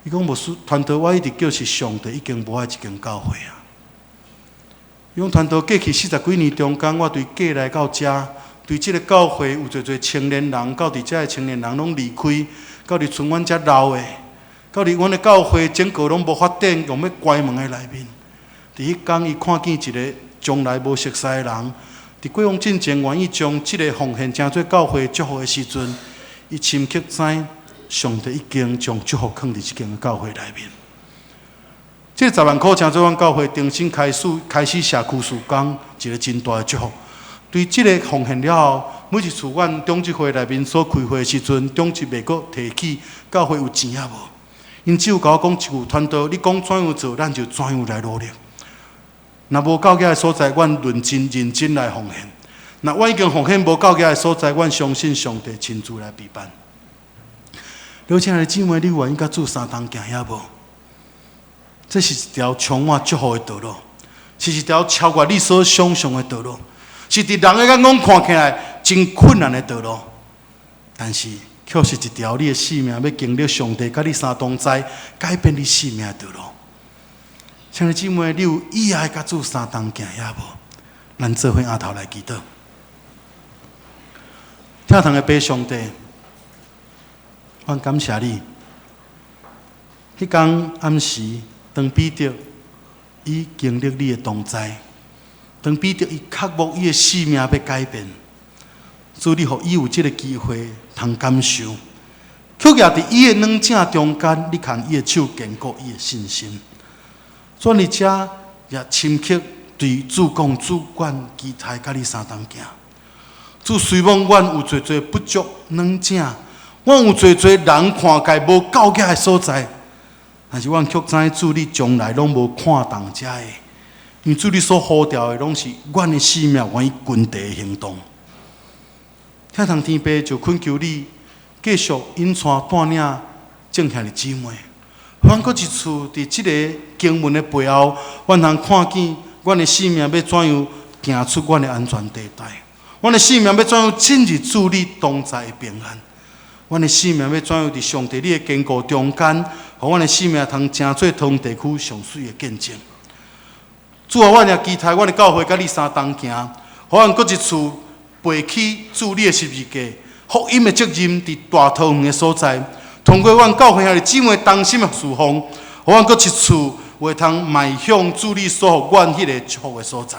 伊讲牧师团队，我一直叫是上帝已经无爱一间教会啊。伊讲团队过去40几年中间，我对过来到遮，对即个教会有侪青年人，到伫遮的青年人拢离开，到伫剩阮遮老的，到伫阮的教会整个拢无发展，用要关门的内面。伫迄天，伊看见一个从来无熟悉的人。伫过往进前，愿意将这个奉献成做教会祝福的时阵，伊深刻知上帝已经将祝福放伫这间教会内面。这10万块成做阮教会重新开始社区事工，一个真大的祝福。对这个奉献了后，每一次阮中职会内面所开会的时阵，中职袂阁提起教会有钱啊无？因只有甲我讲一句：团队，你讲怎样做，咱就怎样来努力。若无到家的所在，阮认真来奉献；若阮已经奉献无到家的所在，阮相信上帝亲自来陪伴。亲爱的姊妹，你愿意甲主相同行也无？这是一条充满祝福的道路，是一条超过你所想象的道路，是伫人的眼光看起来真困难的道路，但是却是一条你的生命要经历上帝甲你相同在改变你生命的道路。亲爱的姊妹，你有意爱甲主相同行也无？咱做伙额头来祈祷。天堂的爸上帝，我感谢你。迄天暗时，当彼得伊经历你的同在，当彼得伊刻薄伊的生命要改变，主你互伊有这个机会通感受，却也伫伊的软井中间，你看伊的手坚固伊的信心。转伫遮也深刻对主讲主管期待甲你相同行。主虽望阮有侪不足软井，阮有侪人看起来无够格的所在，但是阮却知主你从来拢无看重遮的，因为主你所呼召的拢是阮的生命愿意群地的行动。天堂天父就恳求你继续引带带领正向的姊妹。阮搁一次伫即个经文的背后，阮通看见阮的生命要怎样行出阮的安全地带，阮的生命要怎样进入主你同在的平安，阮的生命要怎样伫上帝你的坚固中间，互阮的生命通成做同地区上水的见证。主啊，阮也期待阮的教会甲你相同行，互阮搁一次背起主你的十字架，福音的责任伫大桃园的所在。通过阮教会兄弟姊妹同心的侍奉，互阮搁一次会通迈向主你所予阮迄个祝福的所在。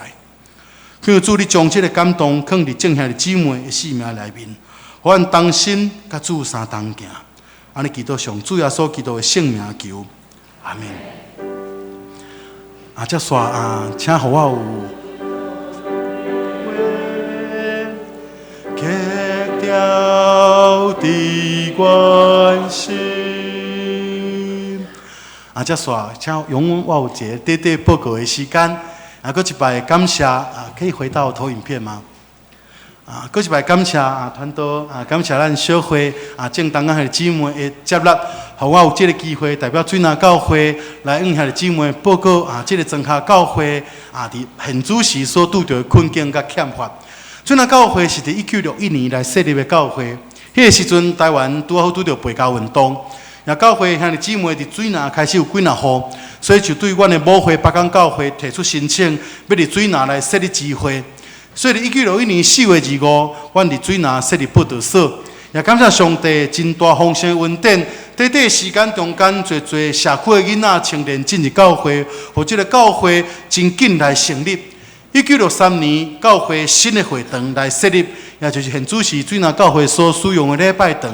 求主你将这个感动放伫正兄弟姊妹的生命内面，互阮同心甲主相同行。安尼祈祷上主耶稣基督的圣名求，阿门。接续请互我有刻条的关心。接续请容我有一个短短报告的时间。搁一摆感谢可以回到投影片吗？搁一摆感谢团队感谢咱小会正当遐个姊妹的接纳，互我有这个机会代表水南教会来向遐个姊妹报告这个庄稼教会伫现主时所拄到的困境甲欠发。水南教会是伫1961年来设立的教会，迄个时阵台湾拄好拄到背教运动。也教会遐个姊妹伫水南开始有几若户，所以就对阮的母会北港教会提出申请，要伫水南来设立支会。所以1961年4月25，阮伫水南设立报道所。也感谢上帝真大丰盛恩典，短短时间中间，侪社区的囡仔青年进入教会，互这个教会真紧来成立。1963年，教会新的会堂来设立，也就是现主时水南教会所使用的礼拜堂。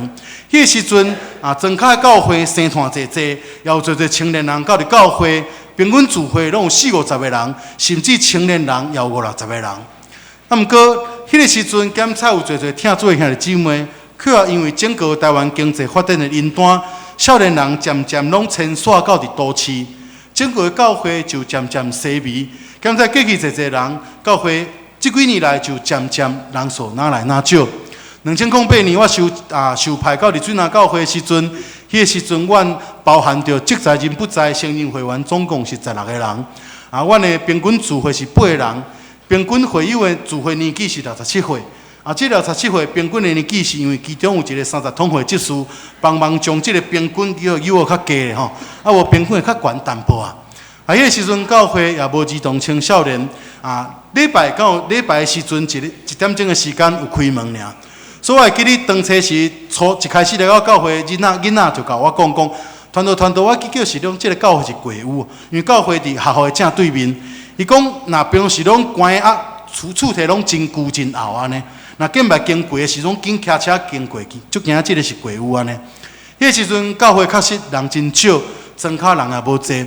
迄个时阵庄脚教会生团济济，也有侪青年人到伫教会，平均聚会拢有40-50个人，甚至青年人也有50-60个人。毋过，迄个时阵检测有侪听做遐个姊妹，却也因为整个台湾经济发展的引端，少年人渐渐拢迁徙到伫都市，整个教会就渐渐衰微。检测过去侪人，教会这几年来就渐渐人数哪来哪少。2008年我受派到伫水南教会的时阵，迄个时阵阮包含着职在人不在成人会员总共是16个人。阮的平均聚会是8个人，平均会友的聚会年纪是67岁。这67岁平均的年纪是因为其中有一个30通会执事，帮忙将这个平均叫友较低的吼，无平均会较悬淡薄啊。迄个时阵教会也无儿童青少年礼拜的时阵一点钟的时间有开门尔。所以我会记得当初是初一开始来到教会，囡仔就甲我讲，团队我记叫是讲这个教会是鬼屋，因为教会伫学校的正对面。伊讲若平时拢关厝体拢真旧真后安尼，若见袂经过的时阵，紧骑车经过去，就惊这个是鬼屋安尼。迄个时阵教会确实人真少，庄脚人也无济。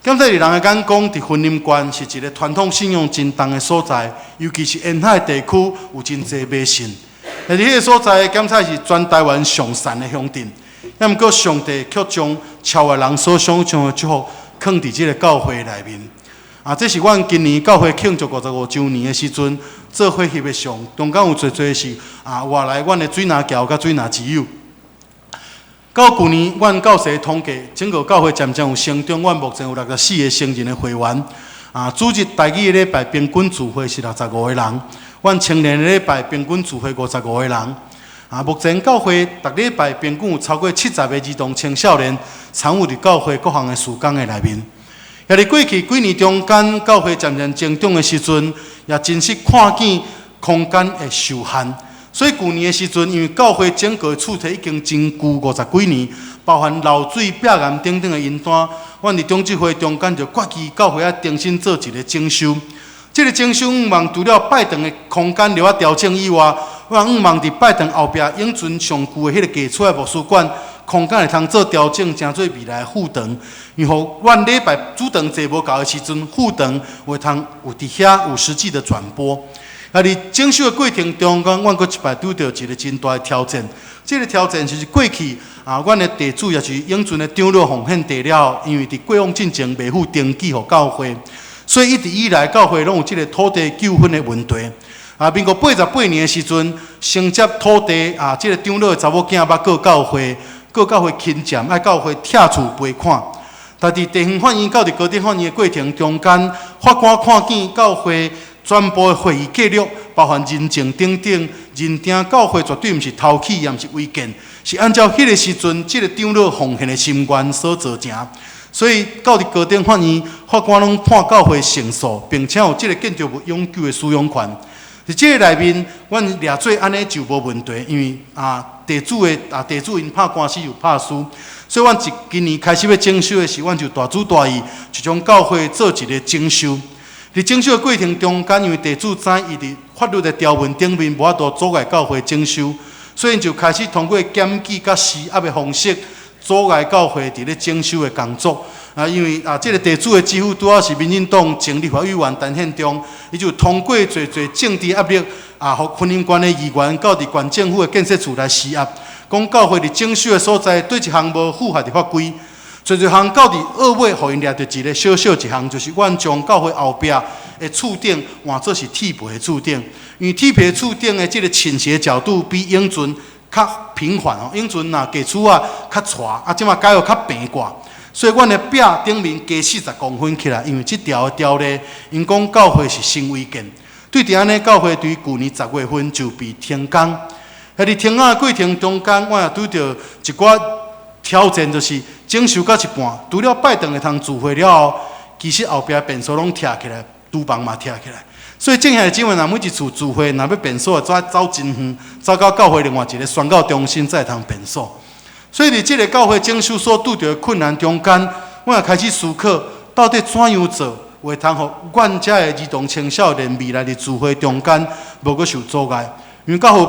检测人的眼光，伫婚姻观是一个传统信仰真重的所在，尤其是沿海地区有真济迷信。但是迄个所在，检测是全台湾上善的乡镇。也毋过上帝却将超越人所想象的祝福，放伫这个教会内面。这是阮今年教会庆祝55周年的时阵，做会翕的相，中间有侪是外来阮的水南教甲水南之友。到去年，阮教师统计，整个教会渐渐有成长。阮目前有64个成人的会员。主日台语的礼拜平均聚会是65个人。阮青年的礼拜平均聚会55个人。目前教会逐礼拜平均有超过70个儿童青少年参与伫教会各项的事工的内面。也伫过去几年中间，教会渐渐增长的时阵，也真实看见空间的受限。所以去年的时阵，因为教会整个厝体已经真旧50几年，包含漏水、壁岩等等的因端，阮伫中执会中间就决议教会重新做一个整修。这个整修望除了拜堂的空间留调整以外，我望伫拜堂后壁永存上旧的迄个架出来牧师馆空间会通做调整，成做未来的副堂。然后，阮礼拜主堂坐无够的时阵，副堂会通有伫遐有实际的转播。伫整修的过程中间，阮阁一摆拄到一个真大的挑战。这个挑战就是过去阮的地主也是永存的长老奉献地了，因为伫过往进前未付登记互教会，所以一直以来教会拢有这个土地纠纷的问题。民国88年的时阵，承接土地这个长老的查某囝捌告教会侵占，爱教会拆厝赔款。但伫地方法院到伫高等法院的过程中间，法官看见教会全部的会议记录，包含人证等等，认定教会绝对毋是偷窃，也毋是违建，是按照迄个时阵这个长老奉献的心愿所做成。所以到伫高等法院，法官拢判教会胜诉，并且有这个建筑物永久的使用权。伫这个内面，阮掠做安尼就无问题，因为地主因拍官司有拍输，所以阮今年开始要整修的时，阮就大主大意，就将教会做一个整修。伫整修的过程中间，因为地主知伊伫法律的条文顶面无法度阻碍教会整修，所以就开始通过检举甲施压的方式，阻碍教会伫咧整修的工作。因为这个地主的支付拄好是民进党前立法委员陈宪忠，伊就通过侪政治压力，互婚姻关的议员到伫县政府的建设处来施压，讲教会伫整修的所在对一项无符合的法规，侪项到伫二尾，互因掠着一个小小一项，就是阮将教会后壁的厝顶换做是铁皮的厝顶，因为铁皮的厝顶的这个倾斜角度比永存较平缓哦，永存价厝较斜，即马改互较平挂。所以，阮的壁顶面加40公分起来，因为这条条例，因讲教会是新违建。对伫安尼，教会对去年10月份就被停工。伫停工的过程中间，我也拄到一寡挑战，就是整修到一半，除了拜堂会通聚会了后，其实后壁便所拢拆起来，厨房嘛拆起来。所以，正下的姊妹若每一次聚会，若要便所，走真远，走到教会另外一个宣教中心，才会通便所。所以，伫这个教会整修所拄到的困难中间，我也开始思考，到底怎样做，会通互阮遮的儿童青少年未来的聚会中间无阁受阻碍。因为教会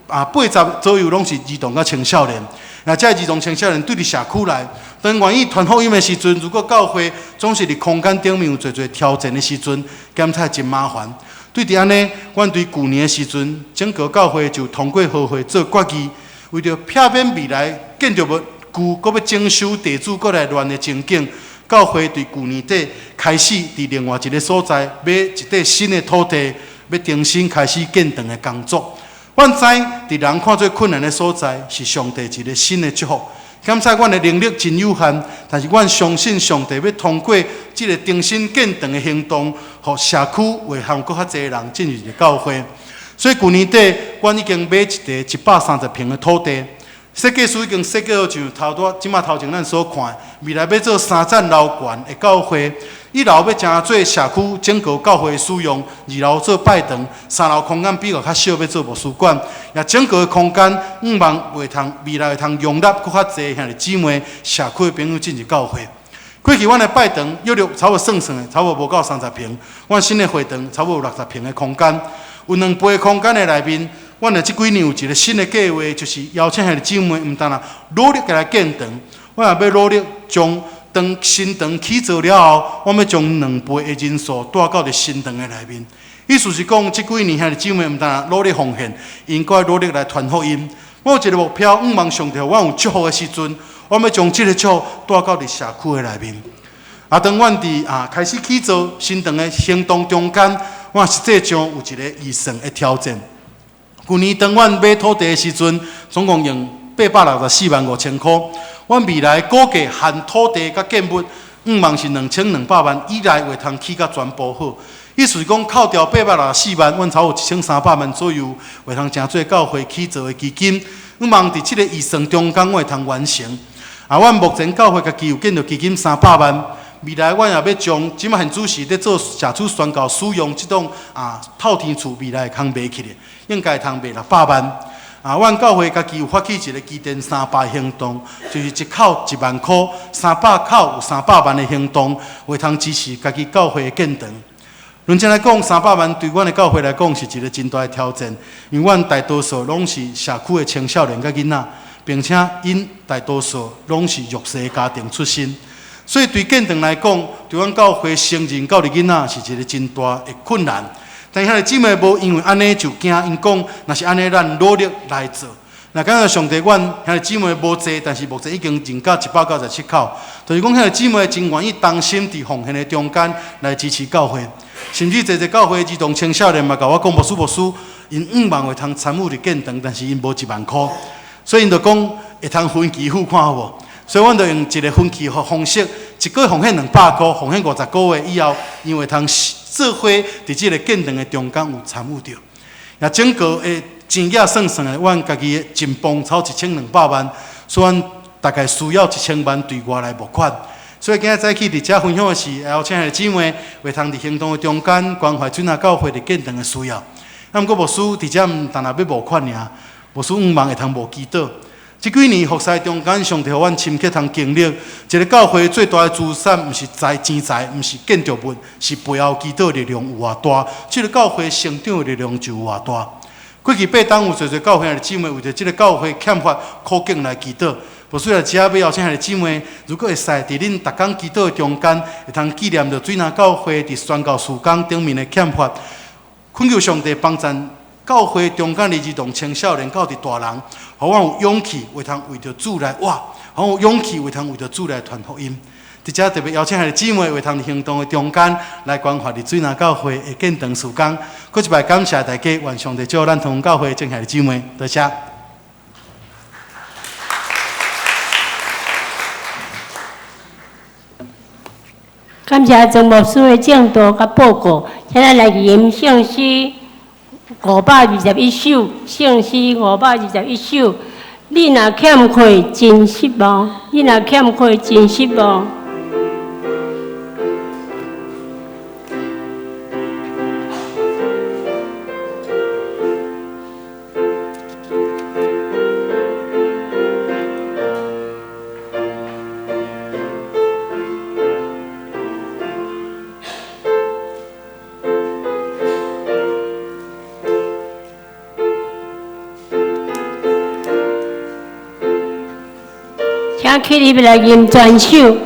80%左右拢是儿童甲青少年，那遮儿童青少年对伫社区内，当愿意传福音的时阵，如果教会总是伫空间顶面有侪挑战的时阵，检查真麻烦。对伫安尼，阮对旧年的时阵，整个教会就通过好会做决议。为着避免未来建筑物旧搁要整修地主搁来乱的情景，教会对去年底开始伫另外一个所在买一块新的土地，要重新开始建堂的工作。阮知伫人看做困难的所在，是上帝一个新的祝福。检查阮的能力真有限，但是阮相信上帝要通过这个重新建堂的行动，互社区会向搁较侪人进入一个教会。所以去年底，阮已经买一块130平的土地，设计师已经设计好像头前咱所看，未来要做3层楼高的教会，1楼要成做社区整个教会的使用，2楼做拜堂，3楼空间比较小，要做图书馆，也整个的空间未来会通容纳搁较侪兄弟姊妹、社区的朋友进入教会。过去阮的拜堂约差不多算的，差不多无到30平，阮新的会堂差不多60平的空间。有2倍空间的内面，阮的这几年有一个新的计划，就是邀请兄弟姊妹，唔单努力来建堂，我也要努力将新堂起造了后，我要将2倍的人数带到新堂的内面。意思是讲，这几年兄弟姊妹唔单努力奉献，应该努力来传福音。我有一个目标，望上帝我有祝福的时阵，我要将这个祝福带到社区的内面。当阮伫开始起造新堂的行动中间，我实际上有一个预算的挑战。去年当阮买土地的时阵，总共用864万5千块。阮未来估计含土地甲建物，5万是2200万以内会通起甲全部好。意思是讲，扣掉864万，阮差不多1300万左右会通成做教会起造的基金。5万伫这个预算中间，我会通完成。阮目前教会家己有建到基金300万。未来，阮也要将即马现主席咧做社区宣教使用即种透天厝，未来会通卖起来，应该会通卖600万。阮教会家己有发起一个基电300行动，就是一口1万块，300口有300万的行动，会通支持家己教会的建堂。论真来讲，300万对阮的教会来讲是一个真大的挑战，因为阮大多数拢是社区的青少年甲囡仔，并且因大多数拢是弱势家庭出身。所以对建堂来讲，对阮教会成人教育囡仔是一个真大的困难。但遐个姊妹无因为安尼就惊，因讲若是安尼，咱努力来做。那感谢上帝，阮遐个姊妹无济，但是目前已经增加197口。就是讲遐个姊妹真愿意当心伫奉献的中间来支持教会，甚至一教会儿童青少年嘛，甲我讲牧师，因5万会通参与伫建堂，但是因无1万块，所以因就讲会通分期付款好无？所以，阮就用一个分期方式，一个月奉献200块，奉献50个月以后，因为通做伙伫这个建堂的中间有参与着。也整个的钱额算算的，阮家己的进磅超1200万，所以阮大概需要1000万对外来募款。所以今仔早起伫遮分享的是，邀请的姊妹会通伫行动的中间关怀水仔教会的建堂的需要。毋过牧师伫遮毋单要募款尔，牧师5万会通募祈祷。这几年服侍中间，上帝互阮深刻通经历，一个教会最大的资产，毋是钱财，毋是建筑物，是背后祈祷力量有偌大。这个教会成长的力量就有偌大。过去8当有侪教会的姊妹为着这个教会欠发苦境来祈祷。无需要只要邀请下的姊妹，如果会使伫恁逐工祈祷的中间，会通纪念着水南教会伫宣告事工顶面的欠发，恳求上帝帮助教会中间的儿童、青少年到伫大人，互我有勇气为着主来活，互我有勇气为着主来传福音。伫遮特别邀请下的姊妹为通行动的中间来关怀伫水南教会的建堂事工。搁一摆感谢大家，愿上帝祝咱同教会正下的姊妹，多谢。感谢总牧师的讲道甲报告，现在来吟圣诗521首，圣诗521首。你若欠亏真失望，你若欠亏真失望。请起立来吟全首。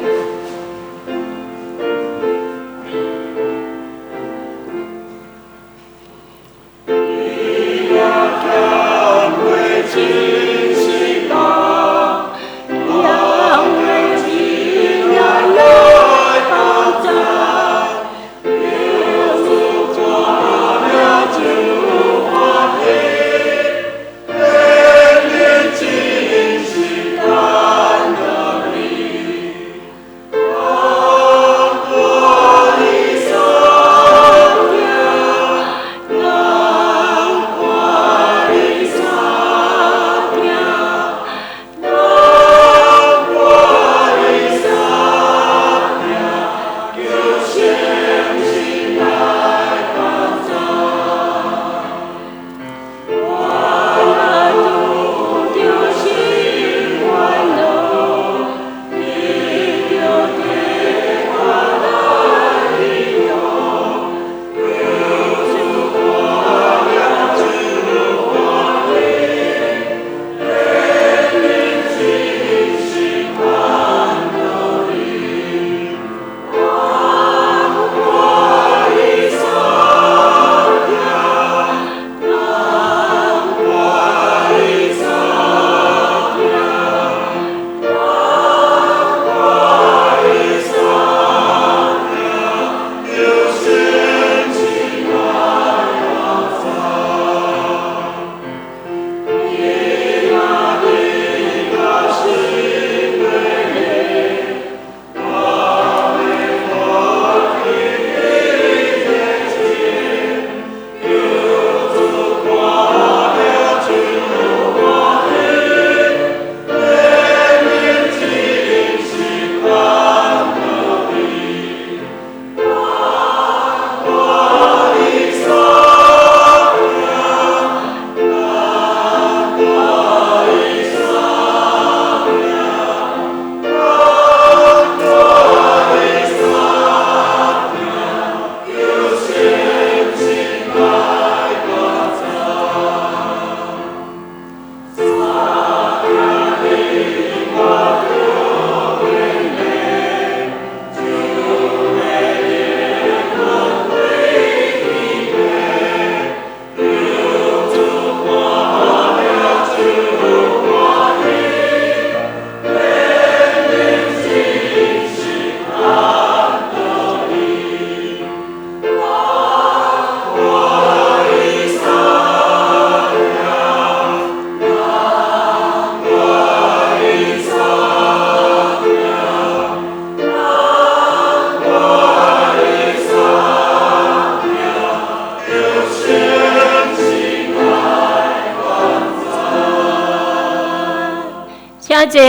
请坐，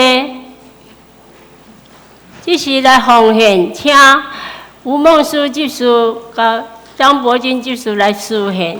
这是来奉献，请吴梦书执事甲张伯钧执事来施献。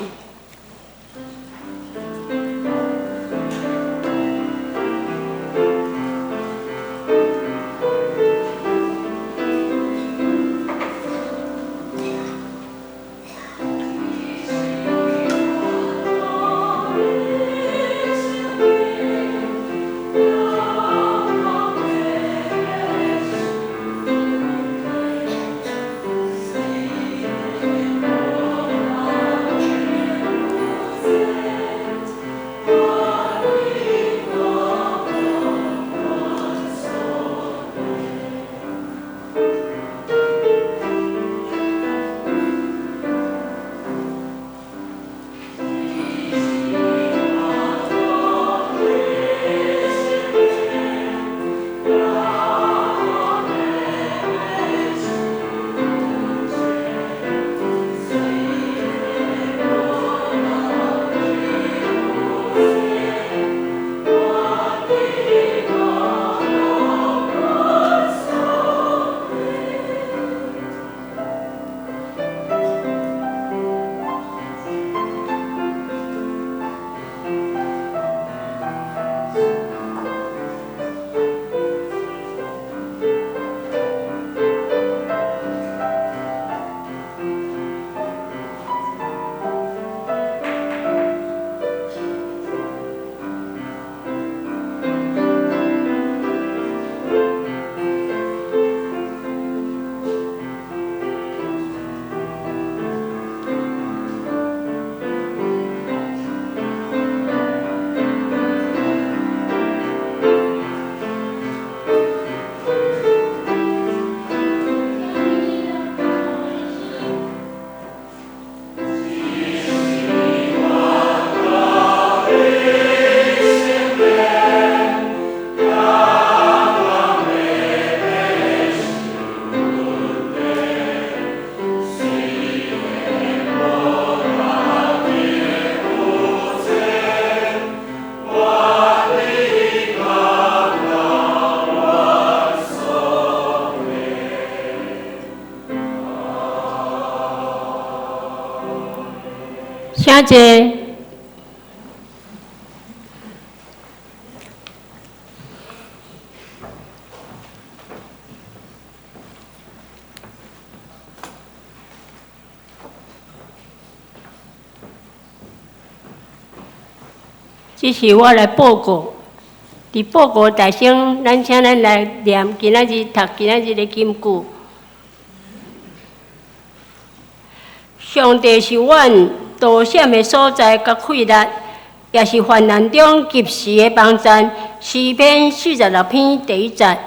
请坐。这是我来报告。伫报告大声，咱请咱来念今仔日读今仔日的金句。上帝是阮躲闪的所在甲气力，也是患难中及时的帮助。诗篇46篇第1节。甲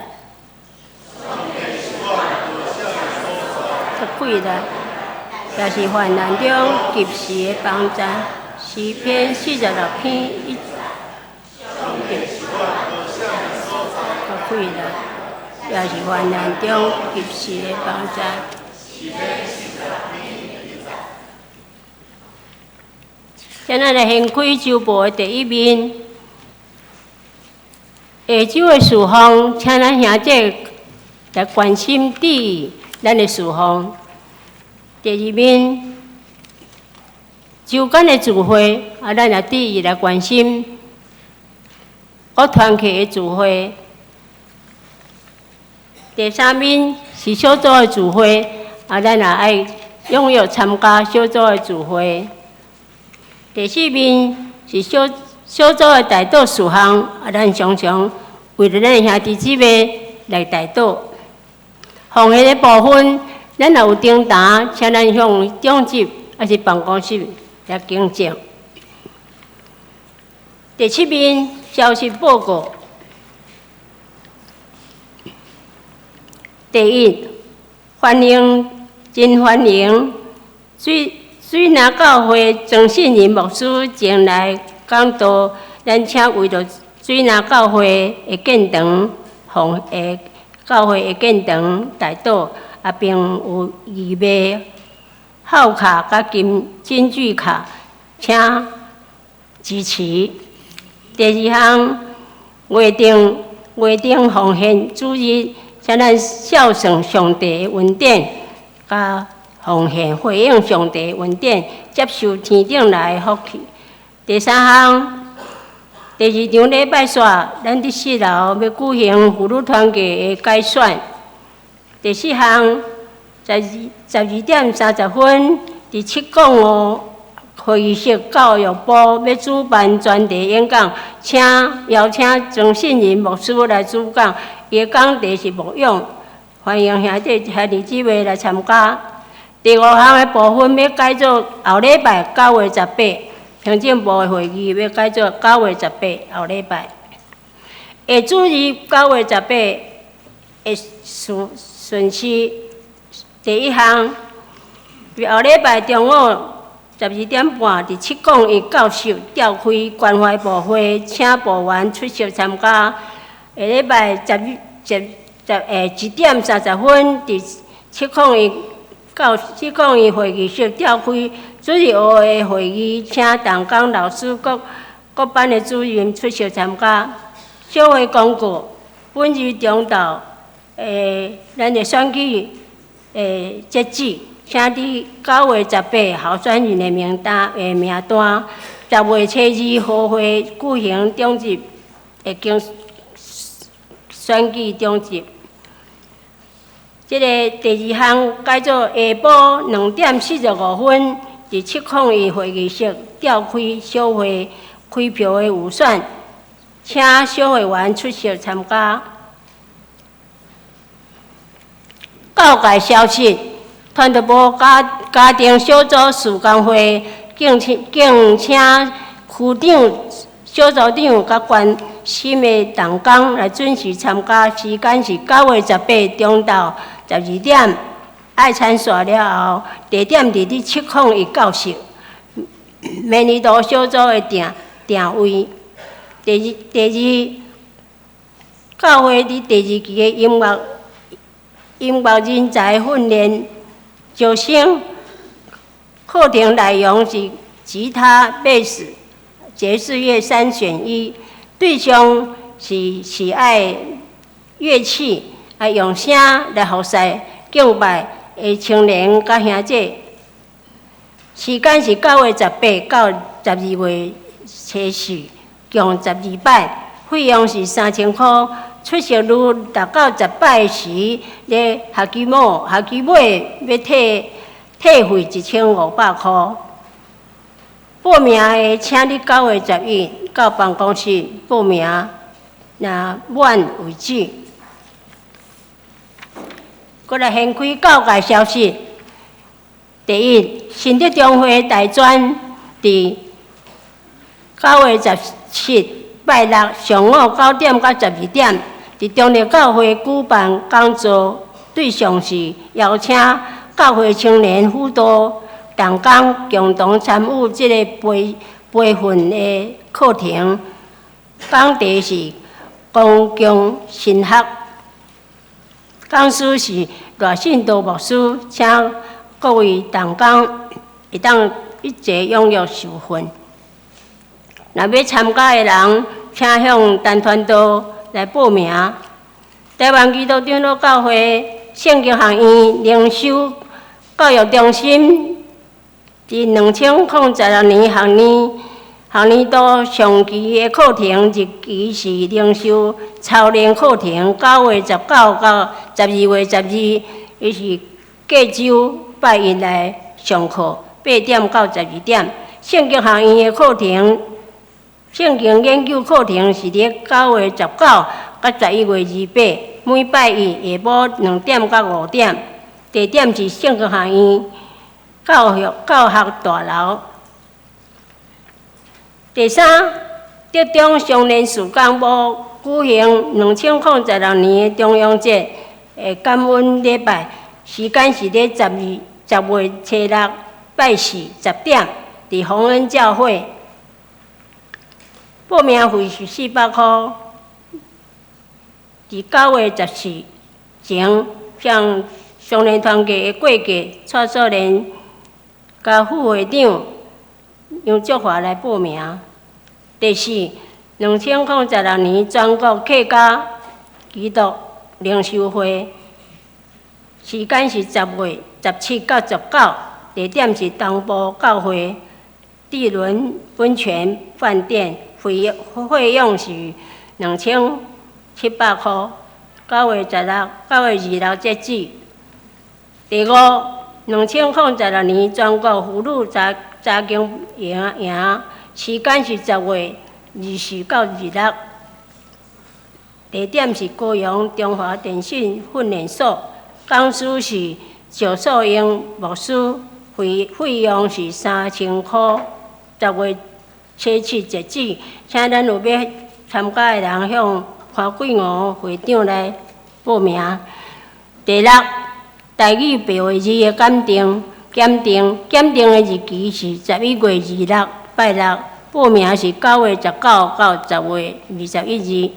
气力，也是患难中及时的帮助。诗篇46篇1。甲气力，也是患难中及时的帮助。现在来掀开周报的第1面，下周的事项，请咱兄弟来关心注意咱的事项。第2面，周间的聚会，咱也注意来关心。各团契的聚会。第3面是小组的聚会，咱也爱踊跃参加小组的聚会。第4面是小组的代祷事项，咱常常为了咱兄弟姊妹来代祷。奉献的部分，咱若有订单，请咱向总集还是办公室来更正。第7面消息报告。第1，真欢迎水拿教会曾信仁牧师前来讲道，咱请为着水拿教会的建堂，教会的建堂代祷，并有预备号卡甲金句卡，请支持。第2项，约定奉献主日，请咱孝顺上帝的恩典，甲奉献回应上帝的恩典，接受天顶来的福气。第3项，第2场礼拜煞，咱伫4楼要举行妇女团契的改选。第4项，12点30分，伫7港会议室教育部要主办专题演讲，邀请曾信仁牧师来主讲，伊的讲题是牧养，欢迎兄弟姊妹来参加。第5项的部分要改做后礼拜9月18，行政部的会议要改做9月18后礼拜。下主日9月18的顺序，第1项，后礼拜中午12点半，伫7港院教授召开关怀部会，请部员出席参加。下礼拜1点30分，伫7港院会议室召开主日学的会议，请陈刚老师各班的主任出席参加。小会公告，本日中昼，咱的选举截止。请伫9月18候选人的名单10月初2好会举行中集的选举中集。这个第2项改做下晡2点45分，伫7港院会议室召开小会开票的预选，请小会员出席参加。教界消息。团队部家庭小组事工会敬请区长、小组长甲关心的同工来准时参加，时间是9月18中昼12点，爱参选了后，地点伫7港院教室，明年度小组的定位。第2，教会伫第2期的音乐人才训练。招生课程内容是吉他、贝斯、爵士乐3选1，对象是喜爱乐器，用声来服侍敬拜的青年甲兄弟。时间是9月18到12月初4，共12摆，费用是3000块。出席率达到10摆时，咧学期尾要退费1500块。报名的，请你9月11到办公室报名，若满为止。过来先开教界消息。第一，新竹中会大专伫9月17拜六上午9点到12点，伫中立教会举办讲座，对象是邀请教会青年辅导同工共同参与这个培训的课程。讲题是公共神学，讲师是赖信道牧师，请各位同工会当一齐踊跃受训。若要参加的人，请向陈传道来报名。台湾基督长老教会圣经学院灵修教育中心伫2006年学年度上期的课程日期是灵修操练课程，9月19到12月12，伊是隔周拜一来上课，8点到12点。圣经学院的课程，圣经研究课程是伫9月19到11月28，每拜一下晡2点到5点。地点是圣经学院教学大楼。第三，竹中少年事工部举行2006年的中央节的感恩礼拜，时间是伫10月初6拜4 10点，伫洪恩教会。报名费是400块。伫9月14前，向少年团结的过继蔡素莲甲副会长杨竹华来报名。第四，2006年全国客家基督灵修会，时间是10月17到19，地点是东部教会地伦温泉饭店，费用是2700块。9月26截止。第五，2006年全国妇女查经营，时间是10月24到26，地点是高雄中华电信训练所，讲师是赵素英牧师，费用是3000块。10月初7截止，请咱有要参加的人向花桂娥会长来报名。第六，台语白话字的检定的日期是11月26拜六，报名是9月19到10月21日。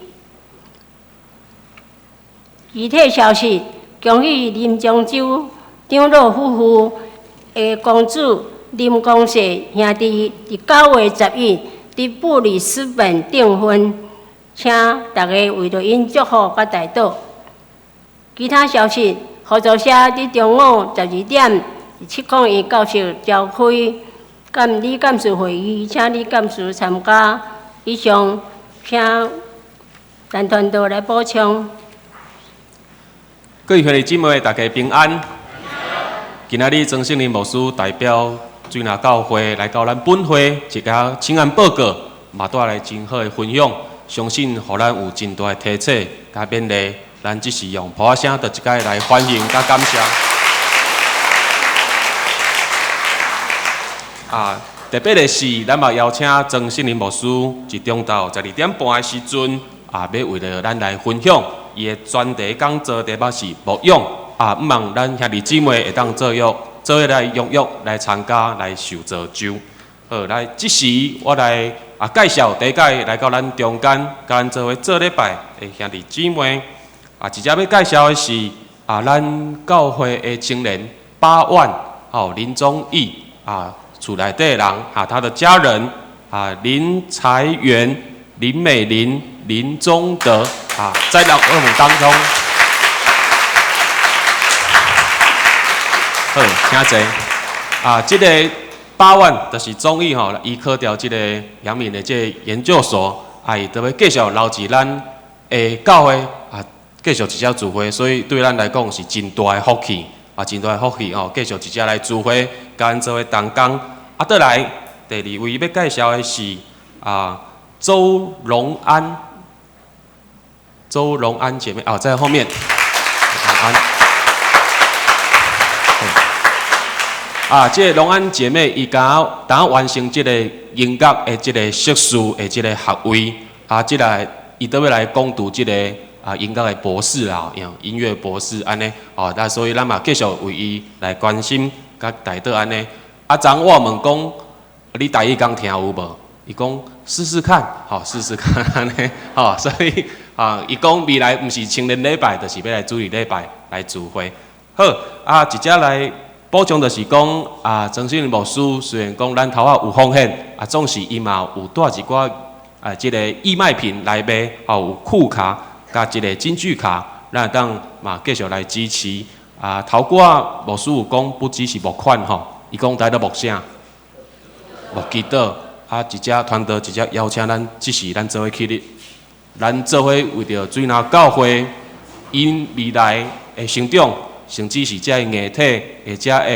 具体消息，恭喜林漳州长老夫妇的公主林公世兄弟伫9月11伫布里斯本订婚，请大家为着因祝福甲代祷。其他消息，合作社伫中午12点701教室召开理监事会议，请理监事参加。以上，请陈传道来补充。各位兄弟姊妹，大家平安。今仔日曾圣灵牧师代表水林教会来到咱本会一个请安报告，嘛带来真好的分享，相信互咱有真大的提醒甲勉励。咱只是用普声，就一概来欢迎甲感谢。特别的是，咱嘛邀请曾圣灵牧师伫中昼12点半的时阵，要为了咱来分享伊的专题讲座，题目是牧养。毋望咱兄弟姊妹会当做伙来踊跃来参加来受造就。好，来，即时我来介绍第一届来到咱中间，甲咱做伙做礼拜的兄弟姊妹。直接要介绍的是咱教会的青年8万林宗义厝内底的人他的家人林财源、林美玲、林宗德在我们当中。好，请坐。这个8万，就是总意吼，伊考调即个阳明的即个研究所，伊都要继续留伫咱的教会继续一只聚会，所以对咱来讲是真大的福气，真大的福气吼，继续一只来聚会，甲咱做伙同工。倒来第2位要介绍的是周荣安姐妹在后面，这个荣安姐妹伊刚完成这个音乐的这个硕士的这个学位，这个伊都要来攻读这个音乐的博士啦，音乐博士安尼，那所以咱嘛继续为伊来关心，甲带到安尼。昨我问讲，你第一讲听有无？伊讲试试看，试试看安尼，所以伊讲未来毋是青年礼拜，就是要来主日礼拜来聚会。好，一只来补充就是讲，曾信林牧师虽然讲咱头有奉献，总是伊嘛有带一寡即个义卖品来卖，有库卡甲一个金句卡，咱当嘛继续来支持。头寡牧师有讲不只是募款伊讲带到木啥？木吉他，一只团队一只邀请咱，即是咱做伙起立，咱做伙为着水南教会因未来的成长，甚至是遮个艺体，或者个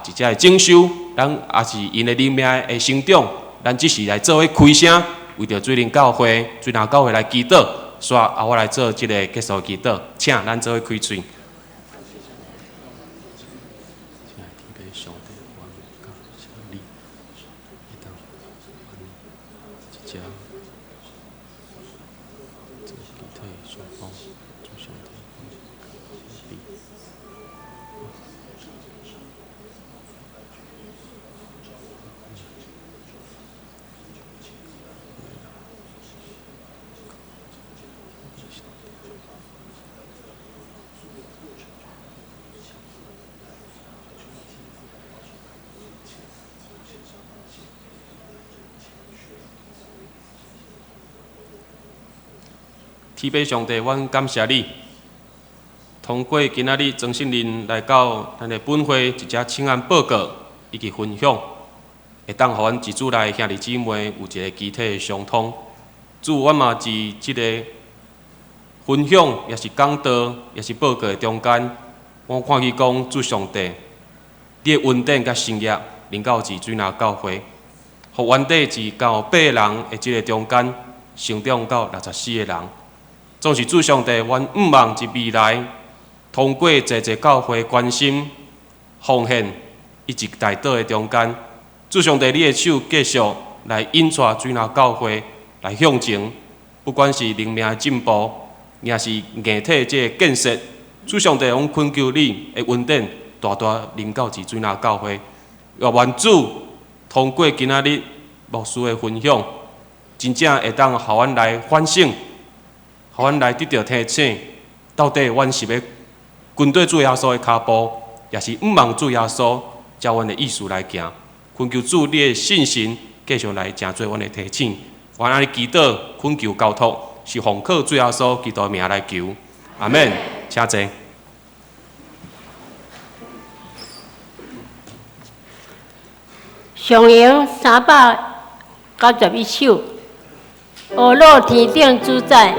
一只个整修，咱也是因的灵命的成长，咱即是来做伙开声，为着水林教会、水南教会来祈祷，所以我来做即个结束祈祷，请咱做伙开嘴。天父上帝，阮感谢你，通过今仔日曾信任来到咱的本会一只请安报告以及分享，会当互阮一主内兄弟姊妹有一个集体的相通。主，阮嘛是即个分享，也是讲道，也是报告的中间，我看去讲主上帝，你的稳定甲生业能够至水南教会，互原底至到8个人的即个中间，成长到64个人。总是主上帝，阮毋望一未来，通过济教会关心、奉献以及带导的中间，主上帝，你的手继续来引带水南教会来向前，不管是灵命的进步，也是艺体这个建设，主上帝，阮恳求你的稳定大大临到至水南教会，也愿主通过今仔日牧师的分享，真正会当互阮来反省。互阮来得到提醒，到底阮是要跟对主耶稣的脚步，也是毋望主耶稣照阮的意思来行。恳求主你的信心继续来成做阮的提醒。阮安尼祈祷、恳求、交托，是奉靠主耶稣基督的名来求。阿门。请坐。上营391首，河洛天顶主宰。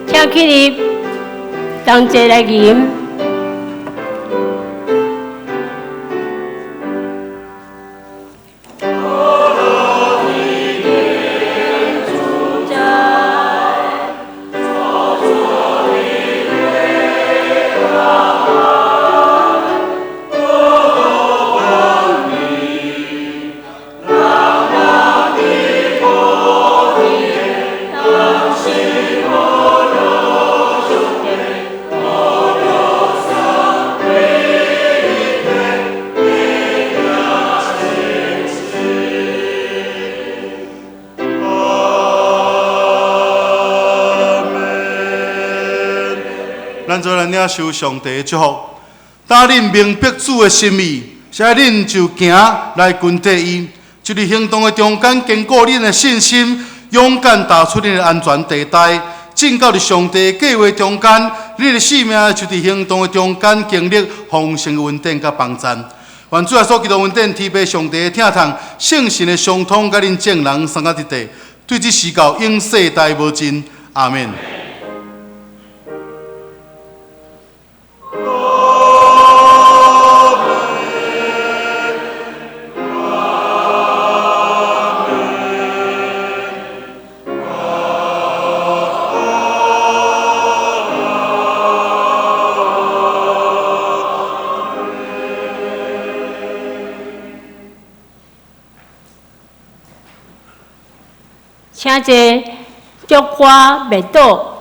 请起立，同齐来吟。咱做来领受上帝的祝福，当恁明白主的心意，所以恁就行来跟随伊。就伫行动的中间，坚固恁的信心，勇敢踏出恁的安全地带，进到伫上帝的计划中间。恁的性命就伫行动的中间经历丰盛的稳定甲帮助。愿主耶稣基督稳定天父上帝的疼痛，圣神的相通，甲恁众人三合一体，对这事教永世代无尽。阿门。请坐，祝歌未倒。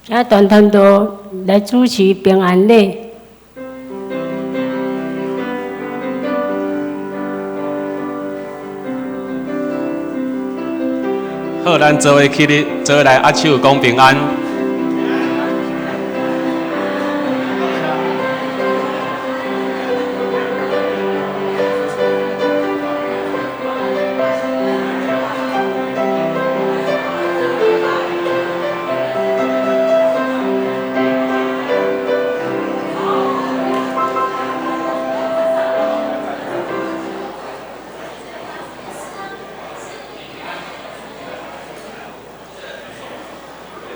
请团团都来主持平安礼。好，咱做伙起立，做伙来握手讲平安。